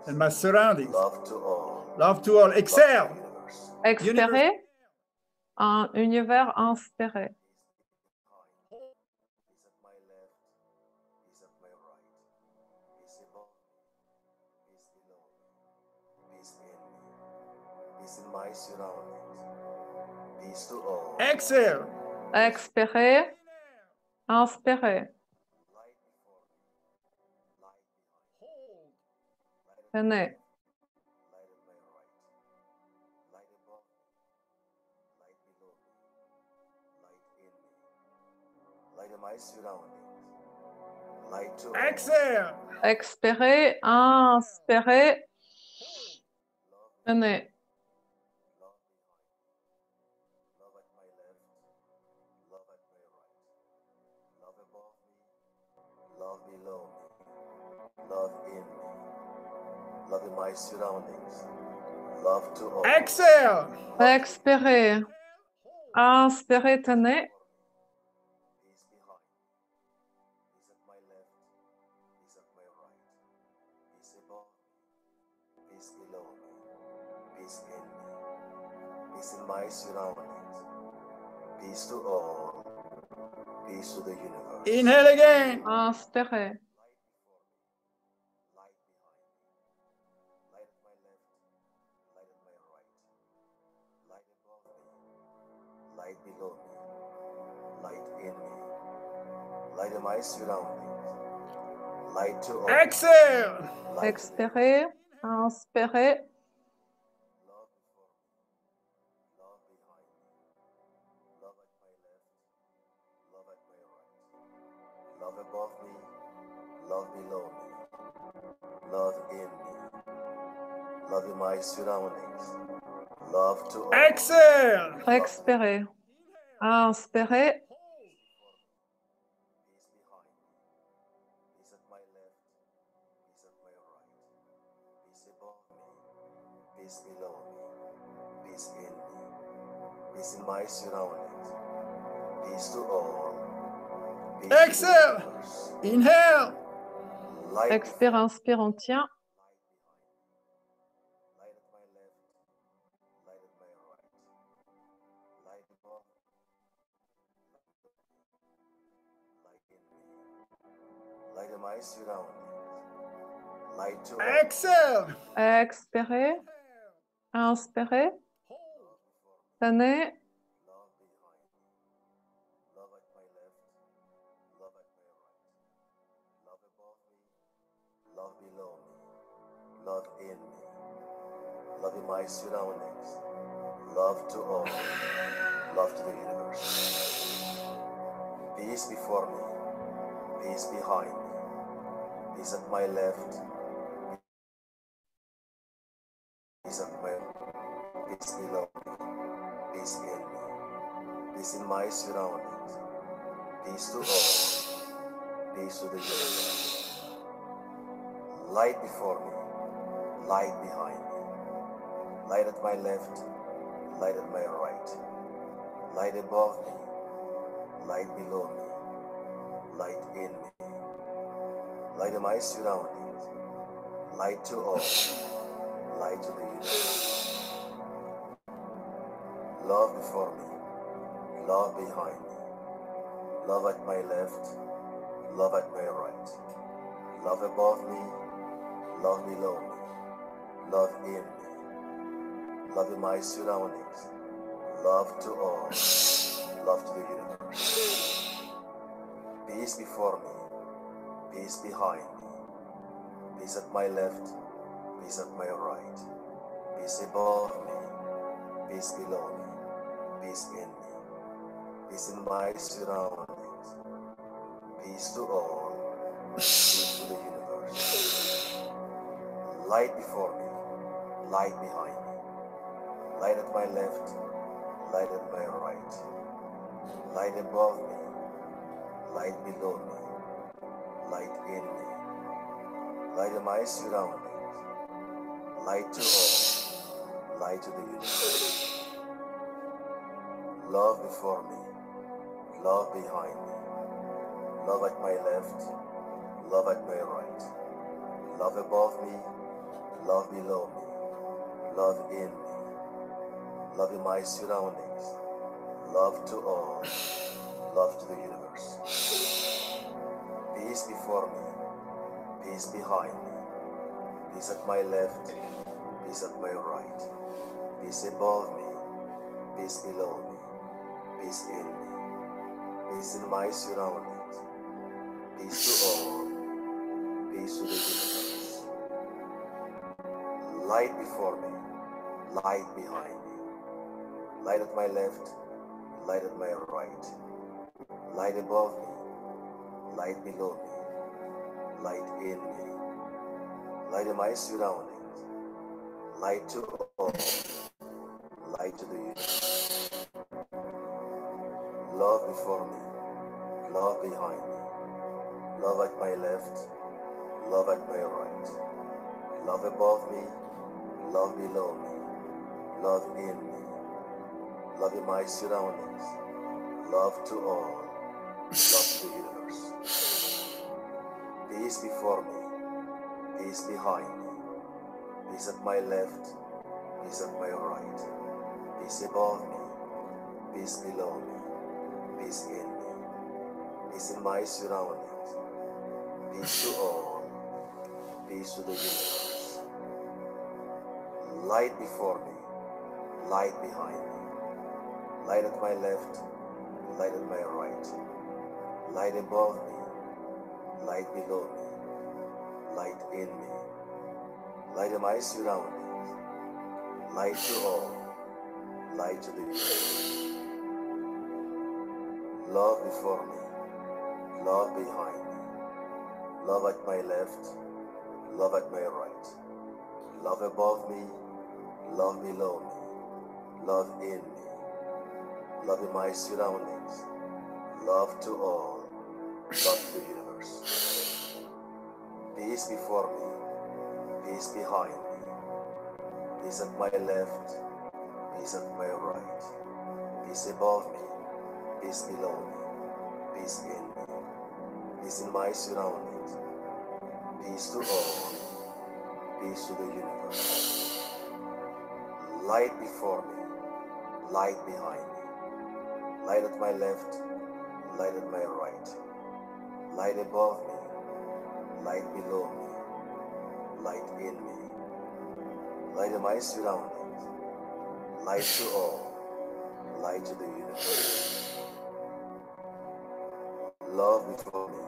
B: and my surroundings, love to all. Exhale.
C: Expirez, un univers inspiré.
B: Exhale.
C: Expirez, inspirez. Tenez.
B: Exhale.
C: Expirez, inspirez. Tenez.
A: love in my surroundings, love to all.
B: Exhale.
C: Expirez. Inspirez, tenez.
A: Peace behind, peace at my left, peace at my right, peace above me, peace below me, peace in me, peace in my surroundings, peace to all, peace to the universe.
B: Inhale again.
C: Inspirez.
A: Light behind me, light at my left, light at my right, light above me, light below me, light in me, light in my surroundings, light to all.
B: Exhale.
A: Light
C: Expirez. Inspirez.
A: love before me, love behind me, love at my left, love at my right, love above me, love below me, love in me, love in my surroundings, love to all.
B: Exhale.
C: Expirez. Inspirez.
A: Peace behind me, peace at my left, peace at my right, peace above me, peace below me, peace in me, peace in my surroundings, peace to all, peace
B: Exhale.
A: to the universe.
B: Inhale.
A: Light
C: Expire, inspire, on tient.
A: light at my left, light at my right, light above, light in me, light in my surroundings, light to all.
B: Exhale.
C: Expirez. Inspirez. Tenez.
A: Love behind me, love at my left, love at my right, love above me, love below me, love in me, love in my surroundings, love to all, love to the universe. Peace before me, peace behind me, peace at my left, peace at my peace below me, peace in me, peace in my surroundings, peace to all, peace to the universe. Light before me, light behind me, light at my left, light at my right, light above me, light below me, light in me, light in my surroundings, light to all, light to the universe. Love before me, love behind me, love at my left, love at my right, love above me, love below me, love in me, love in my surroundings, love to all, love to the universe. Peace before me, peace behind me, peace at my left, peace at my right, peace above me, peace below me, peace in me, peace in my surroundings, peace to all, peace to the universe. Light before me, light behind me, light at my left, light at my right, light above me, light below me, light in me, light in my surroundings, light to all, light to the universe. Love before me, love behind me, love at my left, love at my right, love above me, love below me, love in me, love in my surroundings, love to all, love to the universe. Peace before me, peace behind me, peace at my left, peace at my right, peace above me, peace below me, peace in me, peace in my surroundings, peace to all, peace to the universe. Light before me, light behind me, light at my left, light at my right, light above me, light below me, light in me, light in my surroundings, light to all, light to the universe. Love before me, love behind me, love at my left, love at my right, love above me, love below me, love in me, love in my surroundings, love to all, love to the universe. Peace before me, peace behind me, peace at my left, peace at my right, peace above me, peace below me, peace in me, peace in my surroundings, peace to all, peace to the universe. Light before me, light behind me, light at my left, light at my right, light above me, light below me, light in me, light in my surroundings, light to all, light to the universe. Love before me, love behind me, love at my left, love at my right, love above me, love below me, love in me, love in my surroundings, love to all, love to the universe. Peace before me, peace behind me, peace at my left, peace at my right, peace above me, peace below me, peace in me, peace in my surroundings, peace to all, peace to the universe. Light before me, light behind me, light at my left, light at my right, light above me, light below me, light in me, light in my surroundings, light to all, light to the universe. Love before me,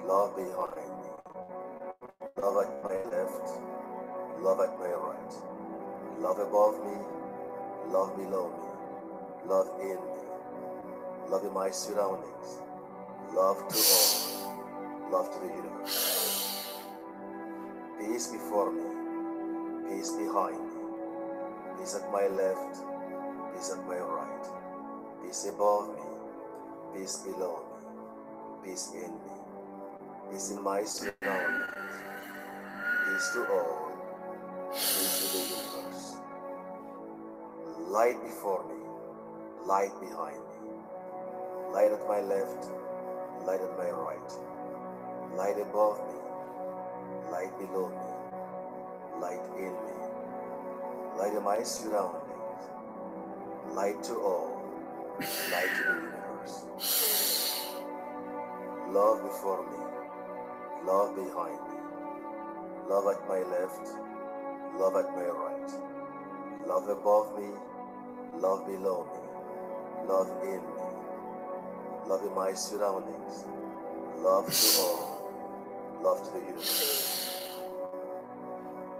A: love behind me, love at my left, love at my right, love above me, love below me, love in me, love in my surroundings, love to all, love to the universe. Peace before me, peace behind me, peace at my left, peace at my right, peace above me, peace below me, peace in me, peace in my surroundings, peace to all, peace to the universe. Light before me, light behind me, light at my left, light at my right, light above me, light below me, light in me, light in my surroundings, light to all, light to the universe. Love before me, love behind me, love at my left, love at my right, love above me, love below me, love in me, love in my surroundings, love to all, love to the universe.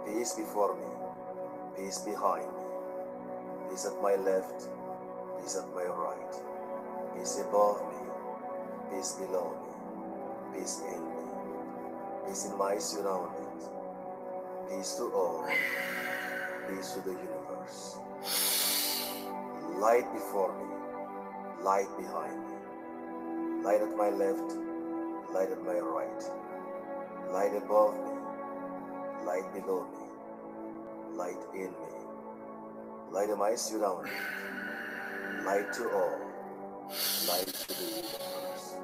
A: Peace before me, peace behind me, peace at my left, peace at my right, peace above me, peace below me, peace in me, peace in my surroundings, peace to all, peace to the universe. Light before me, light behind me, light at my left, light at my right, light above me, light below me, light in me, light in my surroundings, light to all, light to the universe.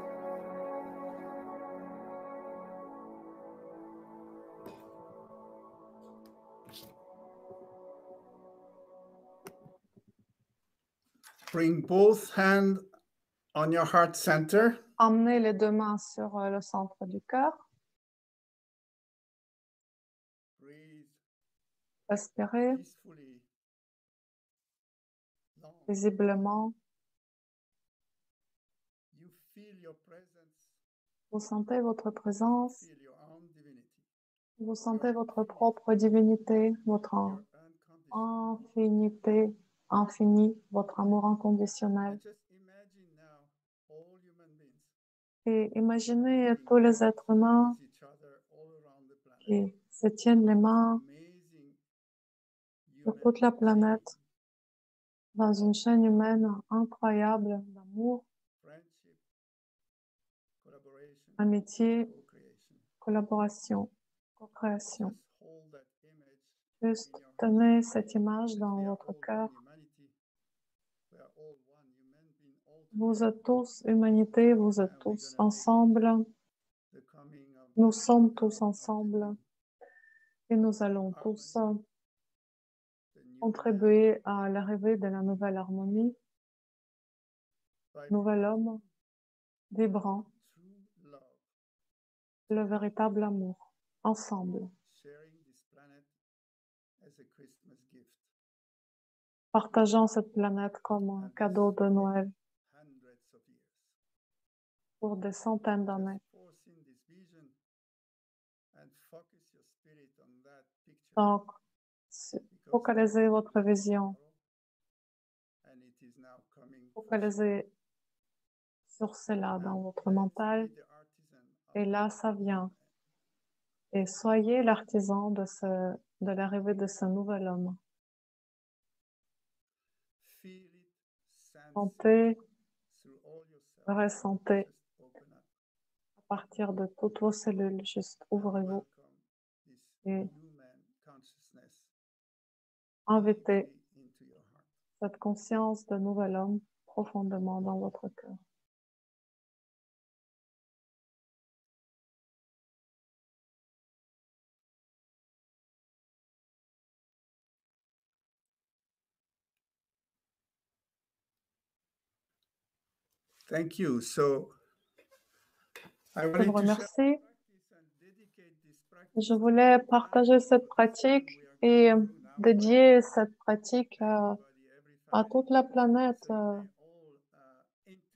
B: Bring both hands on your heart center.
C: Emmenez les deux mains sur le centre du cœur.
B: Breathe
C: Respirez
B: peacefully. Long.
C: paisiblement.
B: You feel your presence,
C: Vous sentez votre présence.
B: feel your own divinity,
C: Vous sentez votre propre divinité, votre
B: your unconditional.
C: infinité, infini, votre amour
B: And
C: inconditionnel.
B: just imagine now all human beings
C: Et imaginez tous les êtres humains
B: with each other all around the planet.
C: qui se tiennent les mains
B: Amazing
C: sur
B: human
C: toute la
B: chain,
C: planète dans une chaîne humaine incroyable d'amour,
B: friendship, collaboration,
C: amitié,
B: co-creation.
C: collaboration, co-création.
B: Just hold that
C: Juste tenez cette image dans votre cœur. Vous êtes tous humanité, vous êtes tous ensemble. Nous sommes tous ensemble et nous allons tous contribuer à l'arrivée de la nouvelle harmonie, nouvel homme vibrant, le véritable amour, ensemble. Partageons cette planète comme un cadeau de Noël pour des centaines d'années. Donc, focalisez votre vision, focalisez sur cela dans votre mental, et là, ça vient. Et soyez l'artisan de l'arrivée de ce nouvel homme. Sentez, ressentez à partir de toutes vos cellules, juste ouvrez-vous et invitez cette conscience de nouvel homme profondément dans votre cœur.
B: Thank you. So, I
C: Je vous
B: wanted to share
C: remercie. Je voulais partager cette pratique et dédier cette pratique à toute la planète.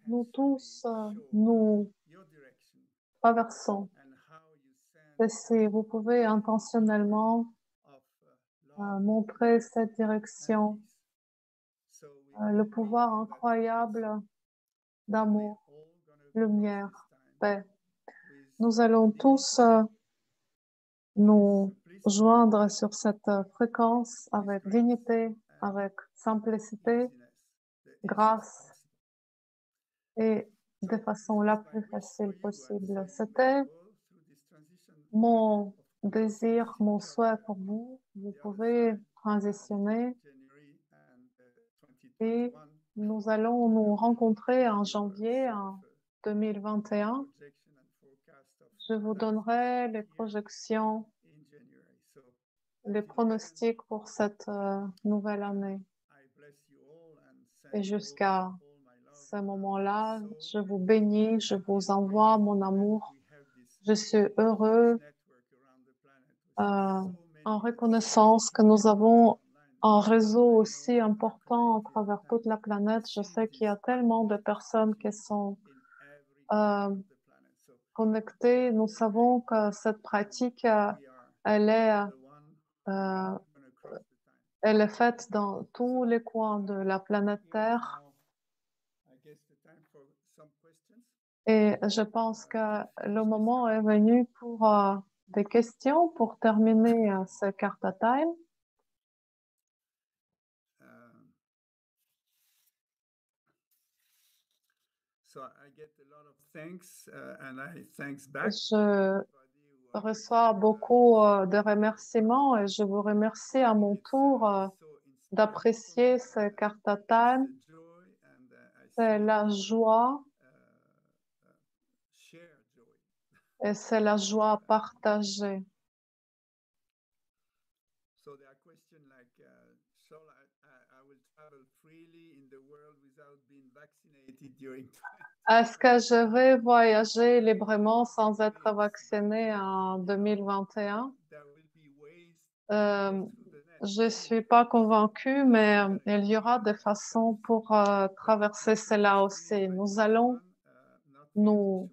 C: Nous tous, nous traversons. Et si vous pouvez intentionnellement montrer cette direction, le pouvoir incroyable d'amour, lumière, paix. Nous allons tous nous joindre sur cette fréquence avec dignité, avec simplicité, grâce et de façon la plus facile possible. C'était mon désir, mon souhait pour vous. Vous pouvez transitionner et nous allons nous rencontrer en janvier en 2021. Je vous donnerai les projections, les pronostics pour cette nouvelle année. Et jusqu'à ce moment-là, je vous bénis, je vous envoie mon amour. Je suis heureux en reconnaissance que nous avons un réseau aussi important à travers toute la planète. Je sais qu'il y a tellement de personnes qui sont connectées. Nous savons que cette pratique, elle est faite dans tous les coins de la planète Terre. Et je pense que le moment est venu pour des questions pour terminer ce Karta Time. Je reçois beaucoup de remerciements et je vous remercie à mon tour d'apprécier ce Karta Time. C'est la joie et c'est la joie partagée. Est-ce que je vais voyager librement sans être vaccinée en 2021? Je ne suis pas convaincue, mais il y aura des façons pour traverser cela aussi. Nous allons nous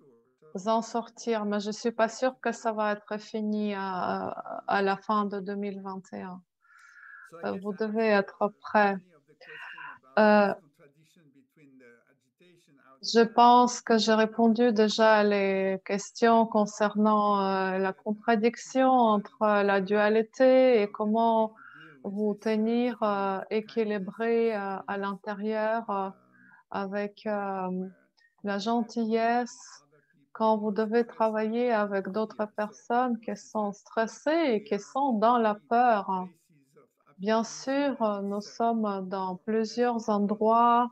C: en sortir, mais je ne suis pas sûre que ça va être fini à la fin de 2021. Vous devez être prêts. Je pense que j'ai répondu déjà à les questions concernant la contradiction entre la dualité et comment vous tenir équilibré à l'intérieur avec la gentillesse quand vous devez travailler avec d'autres personnes qui sont stressées et qui sont dans la peur. Bien sûr, nous sommes dans plusieurs endroits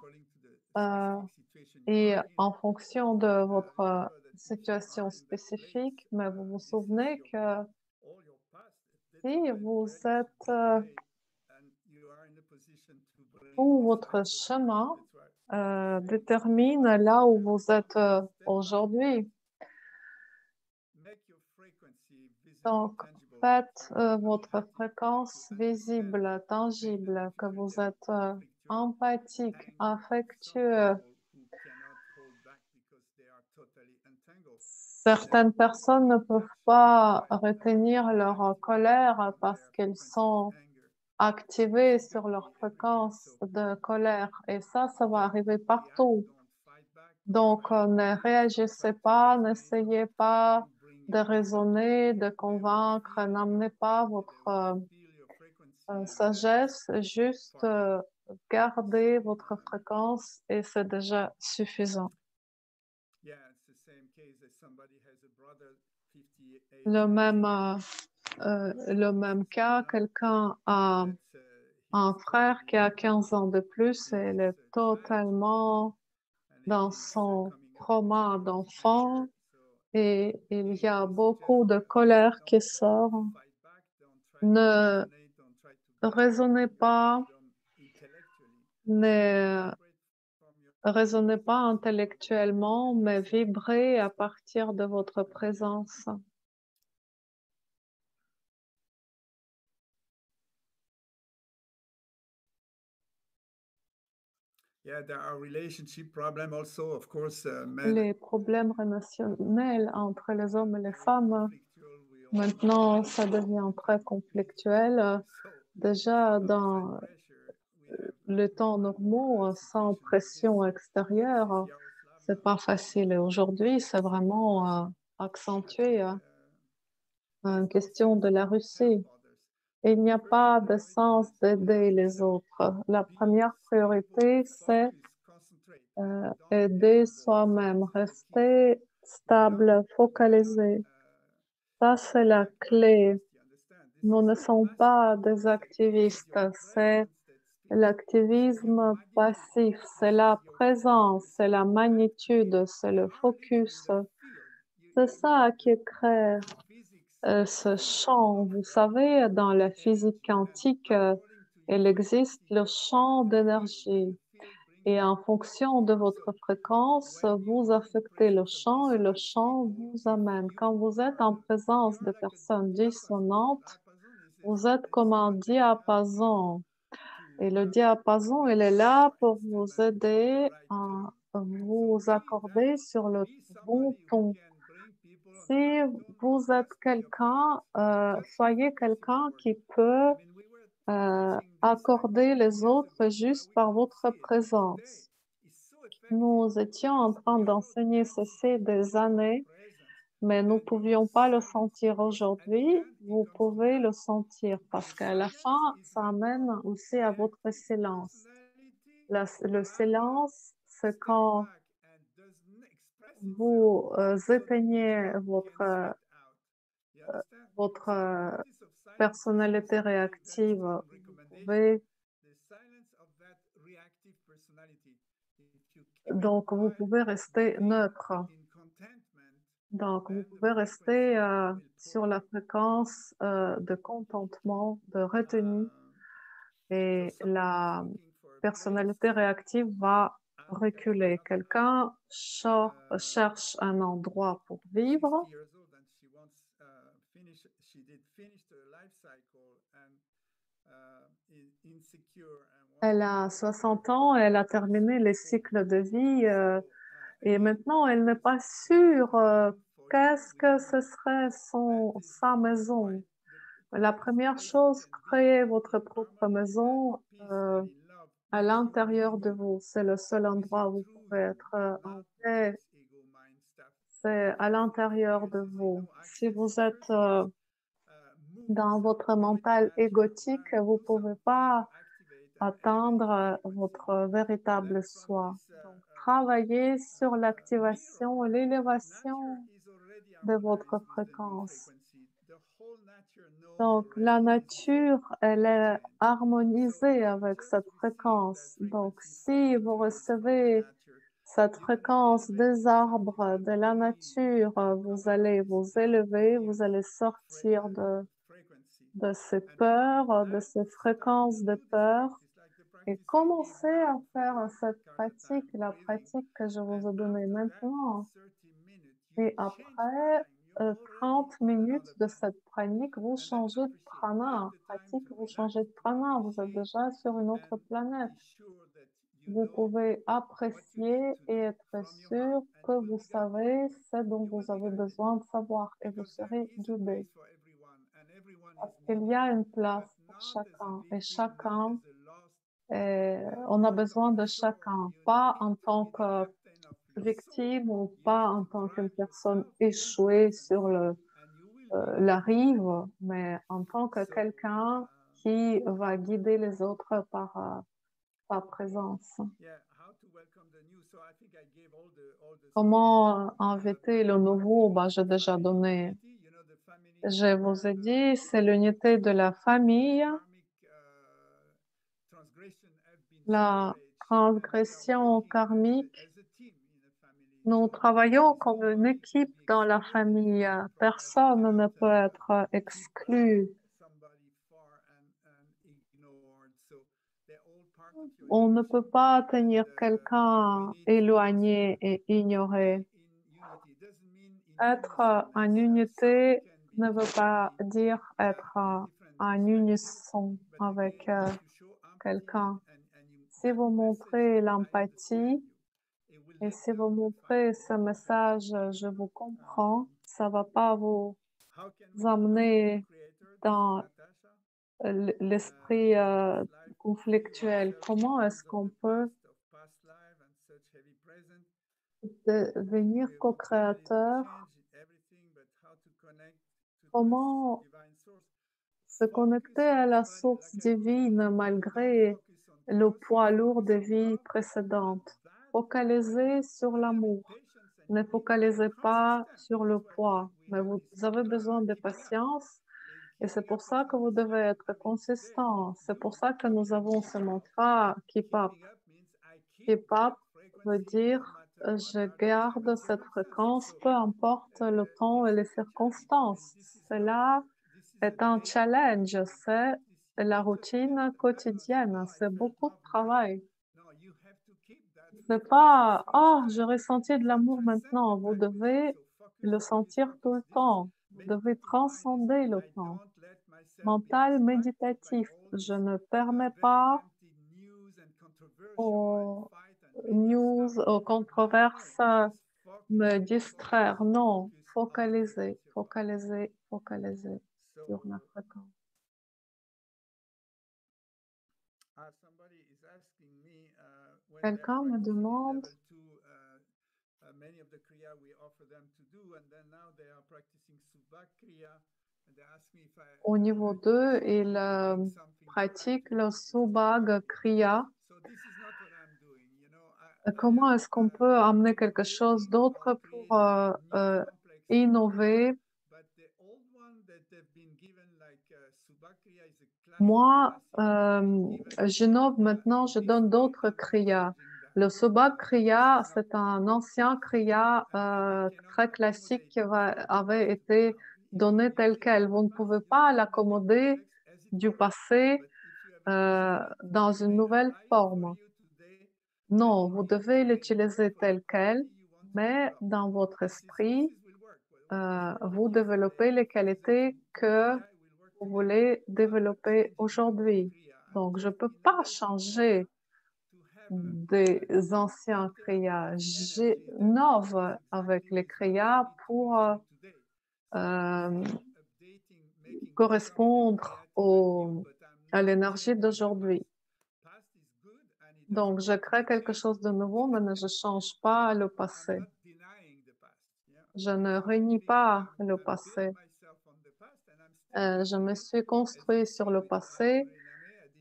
C: et en fonction de votre situation spécifique, mais vous vous souvenez que si vous êtes où votre chemin détermine là où vous êtes aujourd'hui. Donc, faites votre fréquence visible, tangible, que vous êtes empathique, affectueux. Certaines personnes ne peuvent pas retenir leur colère parce qu'elles sont activées sur leur fréquence de colère. Et ça va arriver partout. Donc, ne réagissez pas, n'essayez pas de raisonner, de convaincre, n'amenez pas votre sagesse, juste gardez votre fréquence et c'est déjà suffisant. Le même cas, quelqu'un a un frère qui a 15 ans de plus et il est totalement dans son trauma d'enfant et il y a beaucoup de colère qui sort. Ne raisonnez pas, ne raisonnez pas intellectuellement, mais vibrez à partir de votre présence.
B: Men
C: Les problèmes relationnels entre les hommes et les femmes, maintenant, ça devient très conflictuel. Déjà, dans les temps normaux, sans pression extérieure, c'est pas facile. Et aujourd'hui, c'est vraiment accentué. Une question de la Russie. Il n'y a pas de sens d'aider les autres. La première priorité, c'est aider soi-même, rester stable, focalisé. Ça, c'est la clé. Nous ne sommes pas des activistes, c'est l'activisme passif, c'est la présence, c'est la magnitude, c'est le focus. C'est ça qui crée ce champ. Vous savez, dans la physique quantique, il existe le champ d'énergie. Et en fonction de votre fréquence, vous affectez le champ et le champ vous amène. Quand vous êtes en présence de personnes dissonantes, vous êtes comme un diapason. Et le diapason, il est là pour vous aider à vous accorder sur le bon ton. Si vous êtes quelqu'un, soyez quelqu'un qui peut accorder les autres juste par votre présence. Nous étions en train d'enseigner ceci des années, mais nous ne pouvions pas le sentir aujourd'hui. Vous pouvez le sentir parce qu'à la fin, ça amène aussi à votre silence. Le silence, c'est quand vous éteignez votre personnalité réactive. Vous pouvez, donc, vous pouvez rester neutre. Donc, vous pouvez rester sur la fréquence de contentement, de retenue, et la personnalité réactive va reculer. Quelqu'un cherche un endroit pour vivre. Elle a 60 ans, elle a terminé les cycles de vie et maintenant elle n'est pas sûre qu'est-ce que ce serait sa maison. La première chose, créez votre propre maison à l'intérieur de vous. C'est le seul endroit où vous pouvez être en paix. C'est à l'intérieur de vous. Si vous êtes dans votre mental égotique, vous ne pouvez pas atteindre votre véritable soi. Donc, travaillez sur l'activation et l'élévation de votre fréquence. Donc, la nature, elle est harmonisée avec cette fréquence. Donc, si vous recevez cette fréquence des arbres, de la nature, vous allez vous élever, vous allez sortir de ces peurs, de ces fréquences de peur et commencer à faire cette pratique, la pratique que je vous ai donnée maintenant. Et après 30 minutes de cette pratique, vous changez de pratique, vous changez de prana, vous êtes déjà sur une autre planète. Vous pouvez apprécier et être sûr que vous savez ce dont vous avez besoin de savoir et vous serez guidé. Parce qu'il y a une place pour chacun et chacun, on a besoin de chacun, pas en tant que victime ou pas en tant qu'une personne échouée sur la rive, mais en tant que quelqu'un qui va guider les autres par sa présence. Comment inviter le nouveau? Ben, j'ai déjà donné. Je vous ai dit, c'est l'unité de la famille, la transgression karmique. Nous travaillons comme une équipe dans la famille. Personne ne peut être exclu. On ne peut pas tenir quelqu'un éloigné et ignoré. Être en unité ne veut pas dire être en unisson avec quelqu'un. Si vous montrez l'empathie et si vous montrez ce message, je vous comprends, ça va pas vous amener dans l'esprit conflictuel. Comment est-ce qu'on peut devenir co-créateur? Comment se connecter à la source divine malgré le poids lourd des vies précédentes? Focalisez sur l'amour. Ne focalisez pas sur le poids, mais vous avez besoin de patience et c'est pour ça que vous devez être consistant. C'est pour ça que nous avons ce mantra Keep Up. Keep Up veut dire je garde cette fréquence, peu importe le temps et les circonstances. Cela est un challenge, c'est la routine quotidienne, c'est beaucoup de travail. C'est pas, oh, j'ai ressenti de l'amour maintenant. Vous devez le sentir tout le temps. Vous devez transcender le temps. Mental méditatif. Je ne permets pas aux news, aux controverses me distraire. Non, focaliser, focaliser, focaliser sur la fréquence. Quelqu'un me demande au niveau 2, il pratique le Subhag Kriya. Comment est-ce qu'on peut amener quelque chose d'autre pour innover? Moi, j'innove maintenant, je donne d'autres kriyas. Le Subhag Kriya, c'est un ancien kriya très classique qui avait été donné tel quel. Vous ne pouvez pas l'accommoder du passé dans une nouvelle forme. Non, vous devez l'utiliser tel quel, mais dans votre esprit, vous développez les qualités que vous voulez développer aujourd'hui. Donc, je ne peux pas changer des anciens kriyas. J'innove avec les kriyas pour correspondre à l'énergie d'aujourd'hui. Donc, je crée quelque chose de nouveau, mais je ne change pas le passé. Je ne renie pas le passé. Je me suis construit sur le passé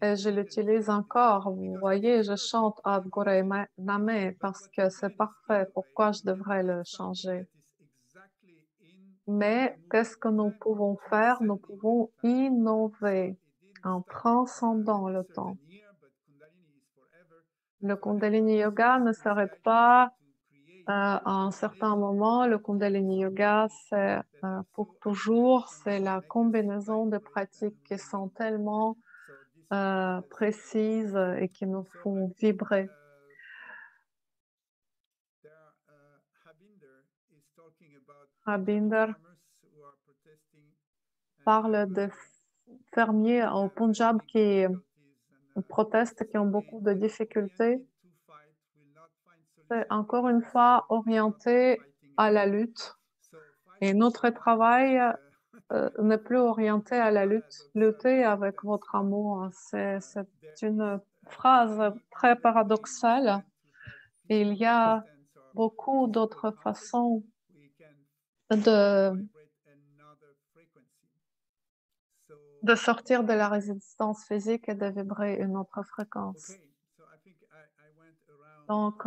C: et je l'utilise encore. Vous voyez, je chante Ad Gorei Name parce que c'est parfait. Pourquoi je devrais le changer? Mais qu'est-ce que nous pouvons faire? Nous pouvons innover en transcendant le temps. Le Kundalini Yoga ne s'arrête pas à un certain moment. Le Kundalini Yoga, c'est pour toujours. C'est la combinaison de pratiques qui sont tellement précises et qui nous font vibrer. Rabinder parle de fermiers au Punjab qui protestent, qui ont beaucoup de difficultés. C'est encore une fois orienté à la lutte. Et notre travail n'est plus orienté à la lutte. Lutter avec votre amour, c'est une phrase très paradoxale. Il y a beaucoup d'autres façons de sortir de la résistance physique et de vibrer une autre fréquence. Donc,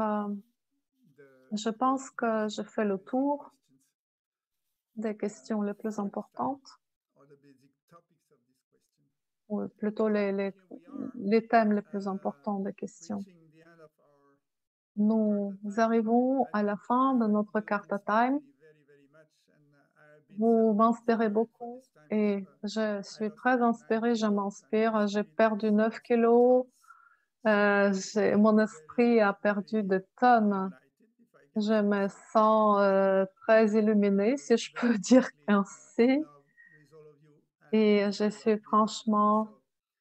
C: je pense que je fais le tour des questions les plus importantes, ou plutôt les thèmes les plus importants des questions. Nous arrivons à la fin de notre Karta Time. Vous m'inspirez beaucoup et je suis très inspirée, je m'inspire. J'ai perdu 9 kilos, mon esprit a perdu des tonnes. Je me sens très illuminée, si je peux dire ainsi. Et je suis franchement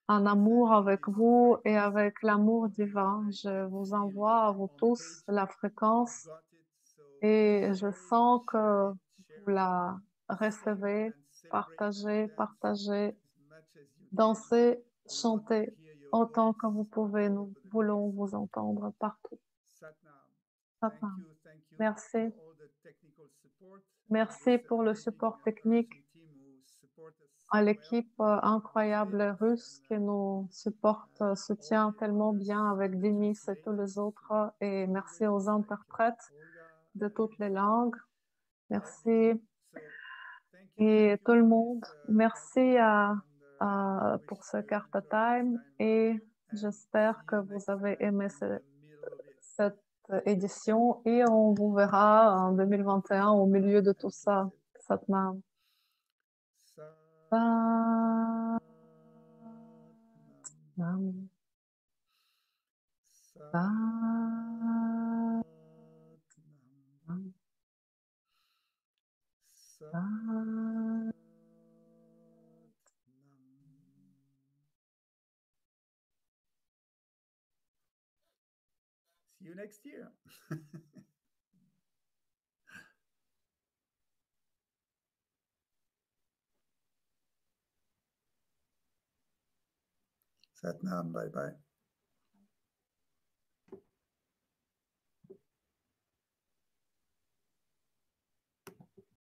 C: en amour avec vous et avec l'amour divin. Je vous envoie à vous tous la fréquence et je sens que vous la recevez. Partagez, partagez, dansez, chantez autant que vous pouvez. Nous voulons vous entendre partout. Satnam. Merci. Merci pour le support technique à l'équipe incroyable russe qui nous supporte, soutient tellement bien avec Denis et tous les autres. Et merci aux interprètes de toutes les langues. Merci. Et tout le monde, merci pour ce Karta Time et j'espère que vous avez aimé cette édition et on vous verra en 2021 au milieu de tout ça. Satnam. Satnam. Satnam. Satnam.
B: See you next year. Satnam, bye bye.